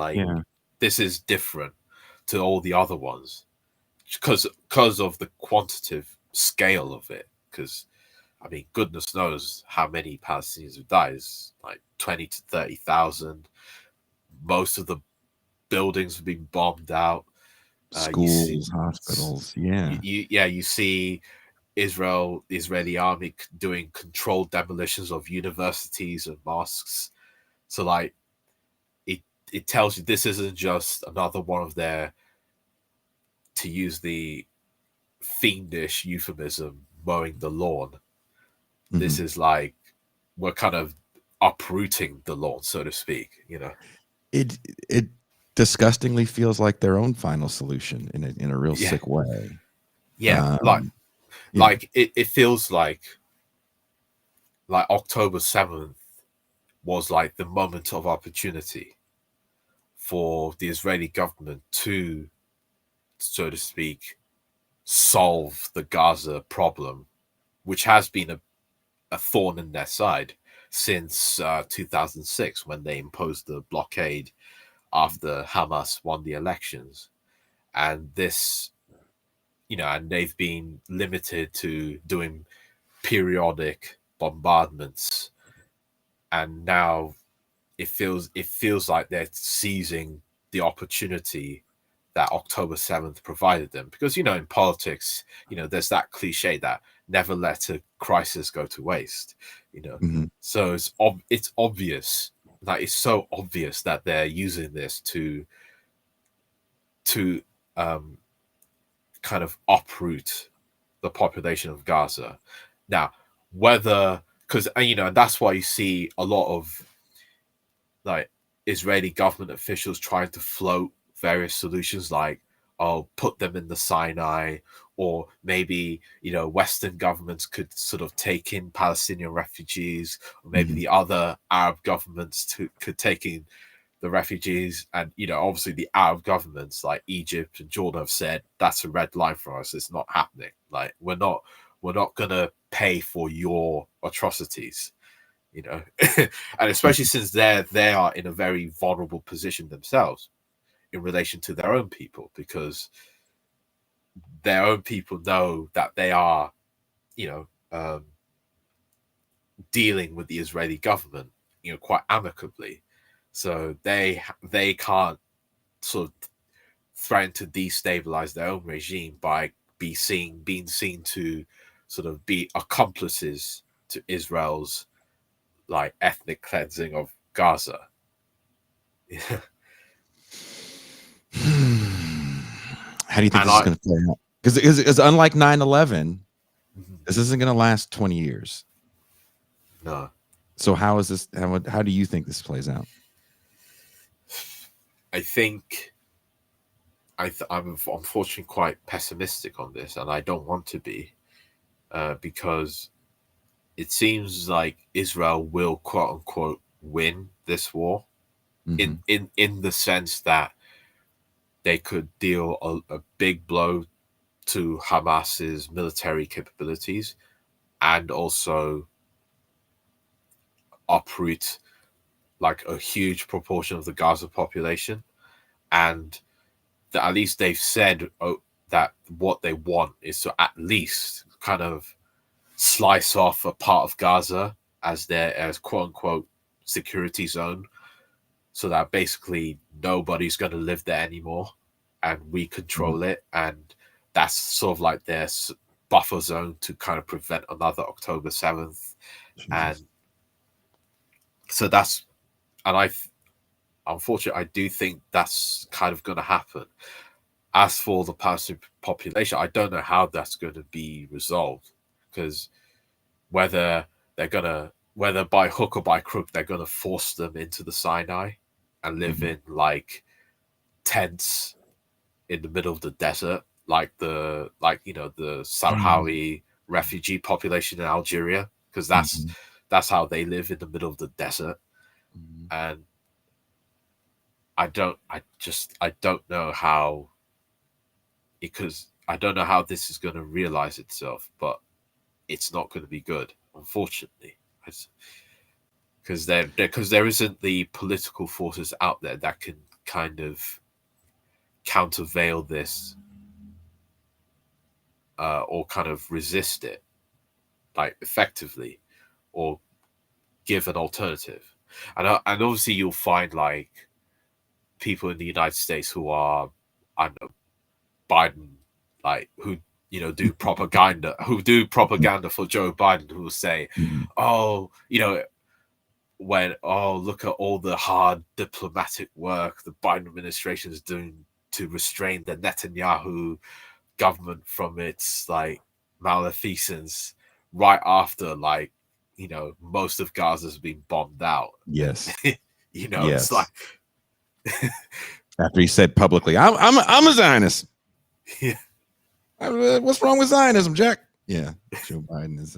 this is different to all the other ones, because of the quantitative scale of it. Because, I mean, goodness knows how many Palestinians have died. It's like 20 to 30,000. Most of the buildings have been bombed out. Schools, hospitals. You see the Israeli army doing controlled demolitions of universities and mosques. So, like, it tells you this isn't just another one of their, to use the fiendish euphemism, mowing the lawn. This is like, we're kind of uprooting the lawn, so to speak. It disgustingly feels like their own final solution in a real sick way. Like it feels like October 7th was like the moment of opportunity for the Israeli government to, so to speak, solve the Gaza problem, which has been a thorn in their side since 2006, when they imposed the blockade after Hamas won the elections. And this, and they've been limited to doing periodic bombardments. And now it feels like they're seizing the opportunity that October 7th provided them. Because, in politics, there's that cliche that never let a crisis go to waste, So it's obvious, like it's so obvious that they're using this to kind of uproot the population of Gaza. Now, whether, because, and that's why you see a lot of like Israeli government officials trying to float various solutions, like, put them in the Sinai, or maybe, Western governments could sort of take in Palestinian refugees, or maybe the other Arab governments could take in the refugees. And, obviously the Arab governments like Egypt and Jordan have said, that's a red line for us. It's not happening. Like, we're not going to pay for your atrocities. And especially since they are in a very vulnerable position themselves in relation to their own people, because their own people know that they are, dealing with the Israeli government, quite amicably. So they can't sort of threaten to destabilize their own regime by being seen to sort of be accomplices to Israel's like ethnic cleansing of Gaza. How do you think this is going to play out? Because unlike 9/11, this isn't going to last 20 years. No. So how is this? How do you think this plays out? I think I'm unfortunately quite pessimistic on this, and I don't want to be, because it seems like Israel will, quote unquote, win this war, in the sense that they could deal a big blow to Hamas's military capabilities, and also uproot like a huge proportion of the Gaza population. And at least they've said that what they want is to at least kind of slice off a part of Gaza as their quote unquote security zone, so that basically nobody's going to live there anymore, and we control it. And that's sort of like their buffer zone to kind of prevent another October 7th. Jesus. And so unfortunately, I do think that's kind of going to happen. As for the Palestinian population, I don't know how that's going to be resolved, because whether by hook or by crook, they're going to force them into the Sinai and live in like tents in the middle of the desert, like the Sahrawi refugee population in Algeria, because that's how they live, in the middle of the desert. And I don't know how, because I don't know how this is going to realize itself, but it's not going to be good, unfortunately, because there isn't the political forces out there that can kind of countervail this, or kind of resist it, like effectively, or give an alternative. And obviously you'll find like people in the United States who are, I don't know, Biden, like who do propaganda for Joe Biden, who will say, look at all the hard diplomatic work the Biden administration is doing to restrain the Netanyahu government from its like malfeasance, right after like most of Gaza's been bombed out. Yes. Yes. It's like after he said publicly, I'm a Zionist. Yeah. What's wrong with Zionism, Jack? Yeah, Joe Biden is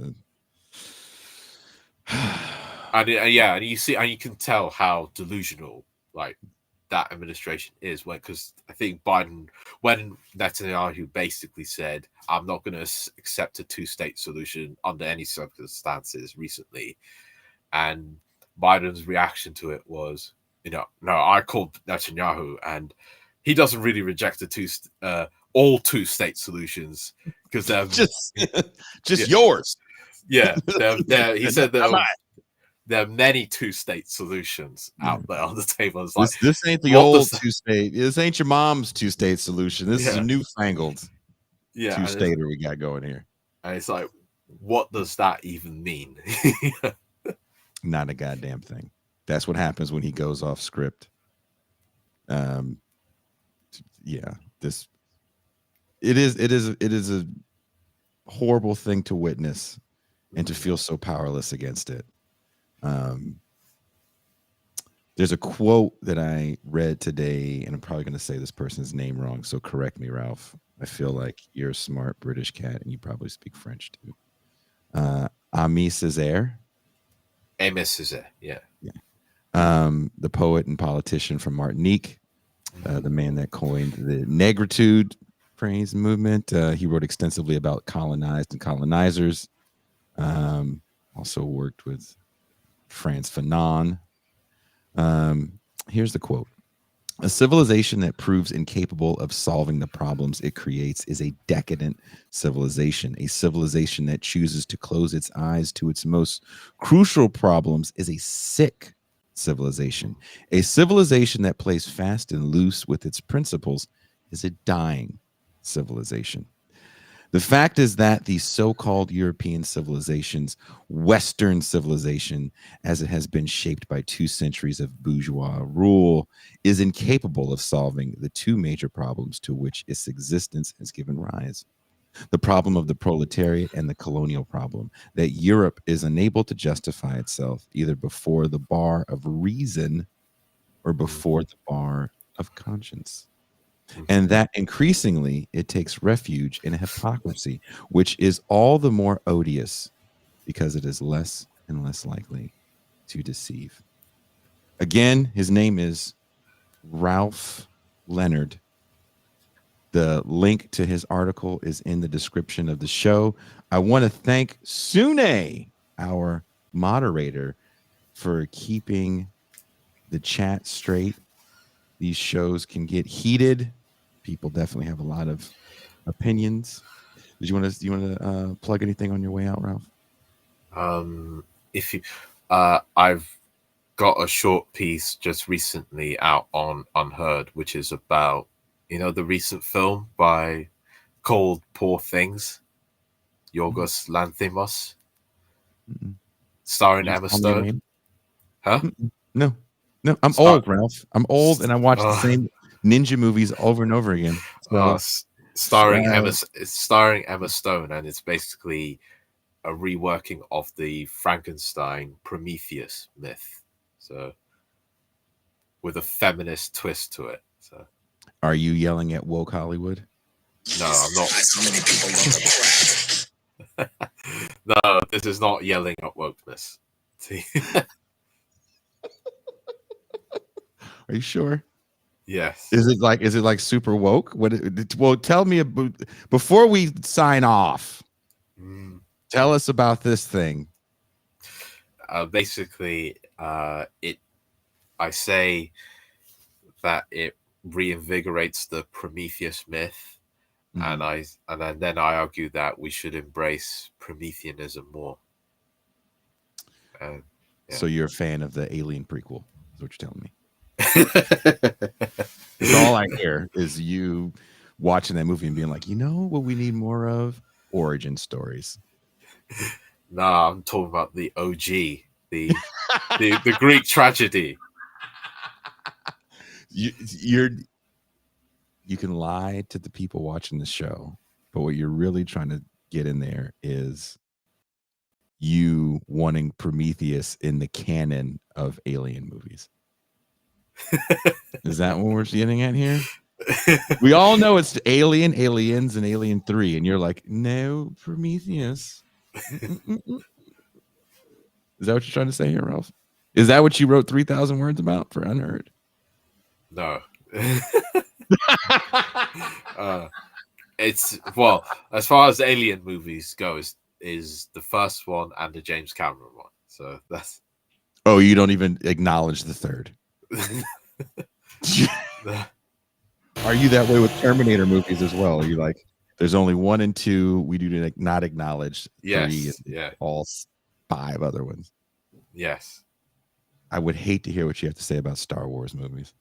And yeah, and you can tell how delusional like that administration is because I think when Netanyahu basically said, "I'm not going to accept a two-state solution under any circumstances," recently, and Biden's reaction to it was, no, I called Netanyahu, and he doesn't really reject all two-state solutions because they're just yeah, yours. Yeah, he said there are many two-state solutions out there on the table. It's like, this ain't the old two-state. This ain't your mom's two-state solution. This is a newfangled two-stater we got going here. And it's like, what does that even mean? Not a goddamn thing. That's what happens when he goes off script. Yeah, it is a horrible thing to witness and to feel so powerless against it. There's a quote that I read today, and I'm probably going to say this person's name wrong, so correct me, Ralph. I feel like you're a smart British cat, and you probably speak French too. Aimé Césaire. Aimé Césaire, yeah. The poet and politician from Martinique, the man that coined the negritude phrase movement. He wrote extensively about colonized and colonizers. Also worked with Frantz Fanon. Here's the quote. A civilization that proves incapable of solving the problems it creates is a decadent civilization. A civilization that chooses to close its eyes to its most crucial problems is a sick civilization. A civilization that plays fast and loose with its principles is a dying civilization. The fact is that the so-called European civilizations, Western civilization, as it has been shaped by 2 centuries of bourgeois rule, is incapable of solving the 2 major problems to which its existence has given rise. The problem of the proletariat and the colonial problem, that Europe is unable to justify itself either before the bar of reason or before the bar of conscience. And that increasingly it takes refuge in a hypocrisy, which is all the more odious because it is less and less likely to deceive. Again, his name is Ralph Leonard. The link to his article is in the description of the show. I want to thank Sune, our moderator, for keeping the chat straight. These shows can get heated. People definitely have a lot of opinions. Do you want to plug anything on your way out, Ralph? If you, I've got a short piece just recently out on Unheard, which is about the recent film called Poor Things, Yorgos Lanthimos, starring Emma Stone. Huh? No, I'm old, Ralph. I'm old, and I watch the same ninja movies over and over again. So, starring Emma Stone, and it's basically a reworking of the Frankenstein Prometheus myth, so with a feminist twist to it. So, are you yelling at woke Hollywood? No, I'm not. No, this is not yelling at wokeness. Are you sure? Yes. Is it like super woke? Well, tell me before we sign off. Tell us about this thing. Basically, I say that it reinvigorates the Prometheus myth, and then I argue that we should embrace Prometheanism more. So you're a fan of the Alien prequel? Is what you're telling me? All I hear is you watching that movie and being like, what we need more of? Origin stories. Nah, I'm talking about the OG, the Greek tragedy. You can lie to the people watching the show, but what you're really trying to get in there is you wanting Prometheus in the canon of Alien movies. Is that what we're getting at here? We all know it's Alien, Aliens, and Alien 3, and you're like, no, Prometheus. Is that what you're trying to say here, Ralph? Is that what you wrote 3,000 words about for Unheard? No. It's well, as far as alien movies go, is the first one and the James Cameron one. So that's. Oh, you don't even acknowledge the third. Are you that way with Terminator movies as well? Are you like, there's only 1 and 2. We do not acknowledge 3. Yeah. All 5 other ones. Yes. I would hate to hear what you have to say about Star Wars movies.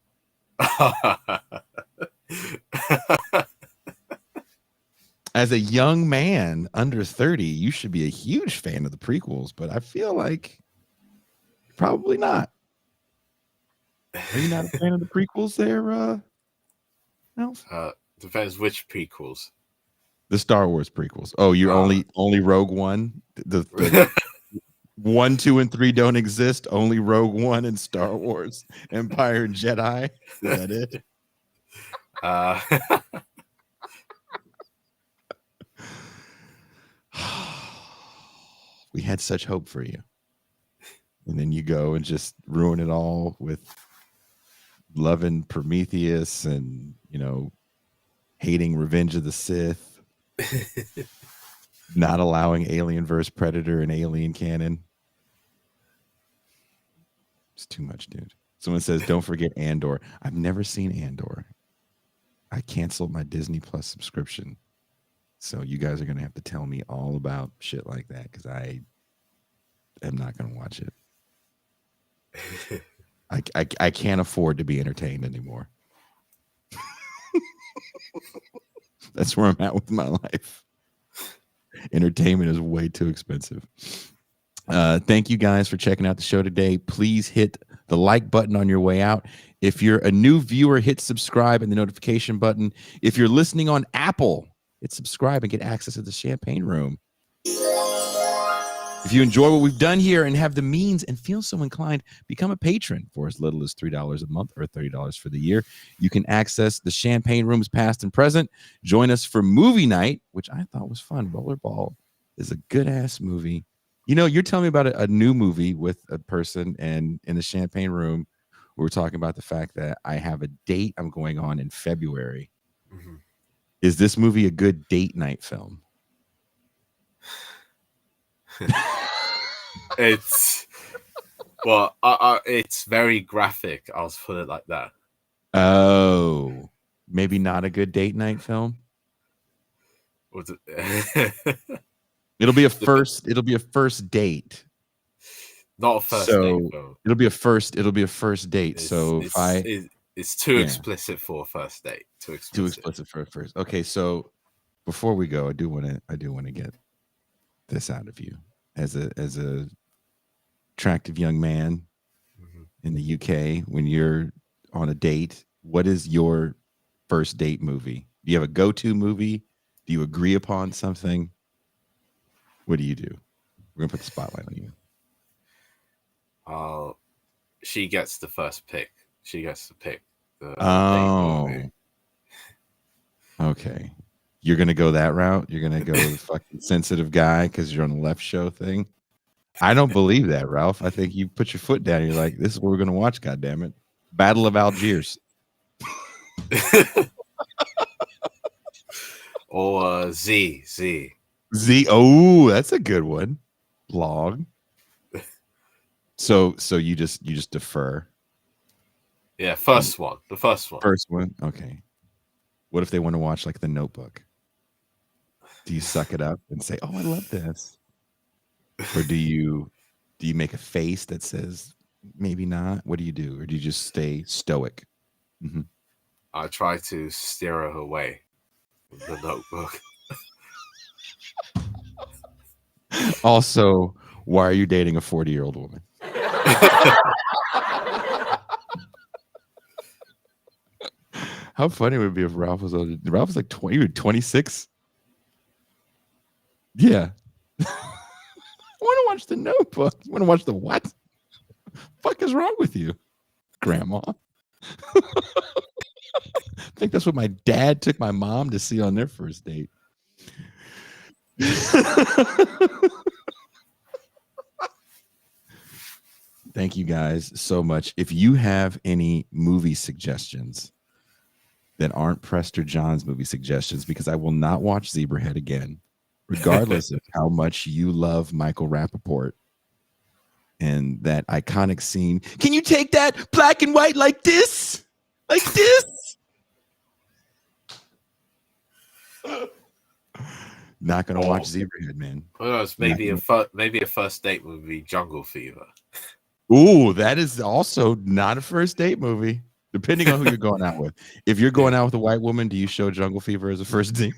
As a young man under 30, you should be a huge fan of the prequels, but I feel like probably not. Are you not a fan of the prequels there, Ralph? Depends which prequels. The Star Wars prequels. Oh, you're only Rogue One? The 1, 2, and 3 don't exist. Only Rogue One and Star Wars, Empire, and Jedi. Is that it? We had such hope for you, and then you go and just ruin it all with loving Prometheus and hating Revenge of the Sith, not allowing Alien vs. Predator and Alien canon. It's too much, dude. Someone says, don't forget Andor. I've never seen Andor. I canceled my Disney Plus subscription. So you guys are going to have to tell me all about shit like that, because I am not going to watch it. I can't afford to be entertained anymore. That's where I'm at with my life. Entertainment is way too expensive. Thank you guys for checking out the show today. Please hit the like button on your way out. If you're a new viewer, hit subscribe and the notification button. If you're listening on Apple, hit subscribe and get access to the Champagne Room. If you enjoy what we've done here and have the means and feel so inclined, become a patron for as little as $3 a month or $30 for the year. You can access the Champagne Rooms past and present. Join us for movie night, which I thought was fun. Rollerball is a good-ass movie. You're telling me about a new movie with a person, and in the Champagne Room, we were talking about the fact that I have a date I'm going on in February. Mm-hmm. Is this movie a good date night film? It's very graphic. I'll put it like that. Oh, maybe not a good date night film. It'll be a first date. Not a first date, though. It'll be a first date. It's too explicit for a first date. Too explicit for a first. Okay, so before we go, I do want to get this out of you as a attractive young man in the UK. When you're on a date, what is your first date movie? Do you have a go-to movie? Do you agree upon something? What do you do? We're gonna put the spotlight on you. She gets the first pick. She gets to pick the date movie. Okay. You're gonna go that route? You're gonna go the fucking sensitive guy because you're on the left show thing? I don't believe that, Ralph. I think you put your foot down and you're like, this is what we're gonna watch, goddammit. Battle of Algiers. Or Z. Oh, that's a good one. Log. So you just defer. Yeah, first one. The first one. First one. Okay. What if they want to watch like The Notebook? Do you suck it up and say, "Oh, I love this," or do you make a face that says maybe not? What do you do, or do you just stay stoic? Mm-hmm. I try to steer her away with The Notebook. Also, why are you dating a 40-year-old woman? How funny would it be if Ralph was older? Ralph was like 20, you were 26. Yeah. I want to watch The Notebook. You want to watch the what? Fuck is wrong with you, Grandma? I think that's what my dad took my mom to see on their first date. Thank you guys so much. If you have any movie suggestions that aren't Prester John's movie suggestions, because I will not watch Zebrahead again, regardless of how much you love Michael Rapaport and that iconic scene. Can you take that black and white like this? Like this? Not gonna watch Zebrahead, man. Who knows? Maybe a first date movie, Jungle Fever. Ooh, that is also not a first date movie. Depending on who you're going out with. If you're going out with a white woman, do you show Jungle Fever as a first date?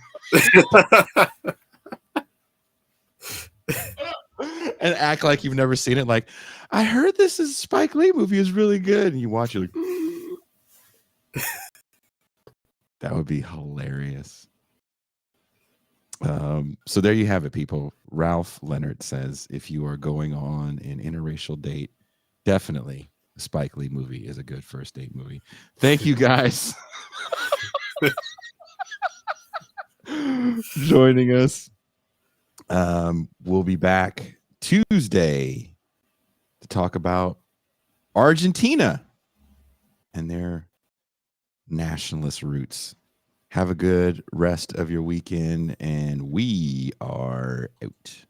And act like you've never seen it. Like, I heard this is Spike Lee movie is really good. And you watch it like, that would be hilarious. So there you have it, people. Ralph Leonard says if you are going on an interracial date, definitely a Spike Lee movie is a good first date movie. Thank you guys joining us. We'll be back Tuesday to talk about Argentina and their nationalist roots. Have a good rest of your weekend, and we are out.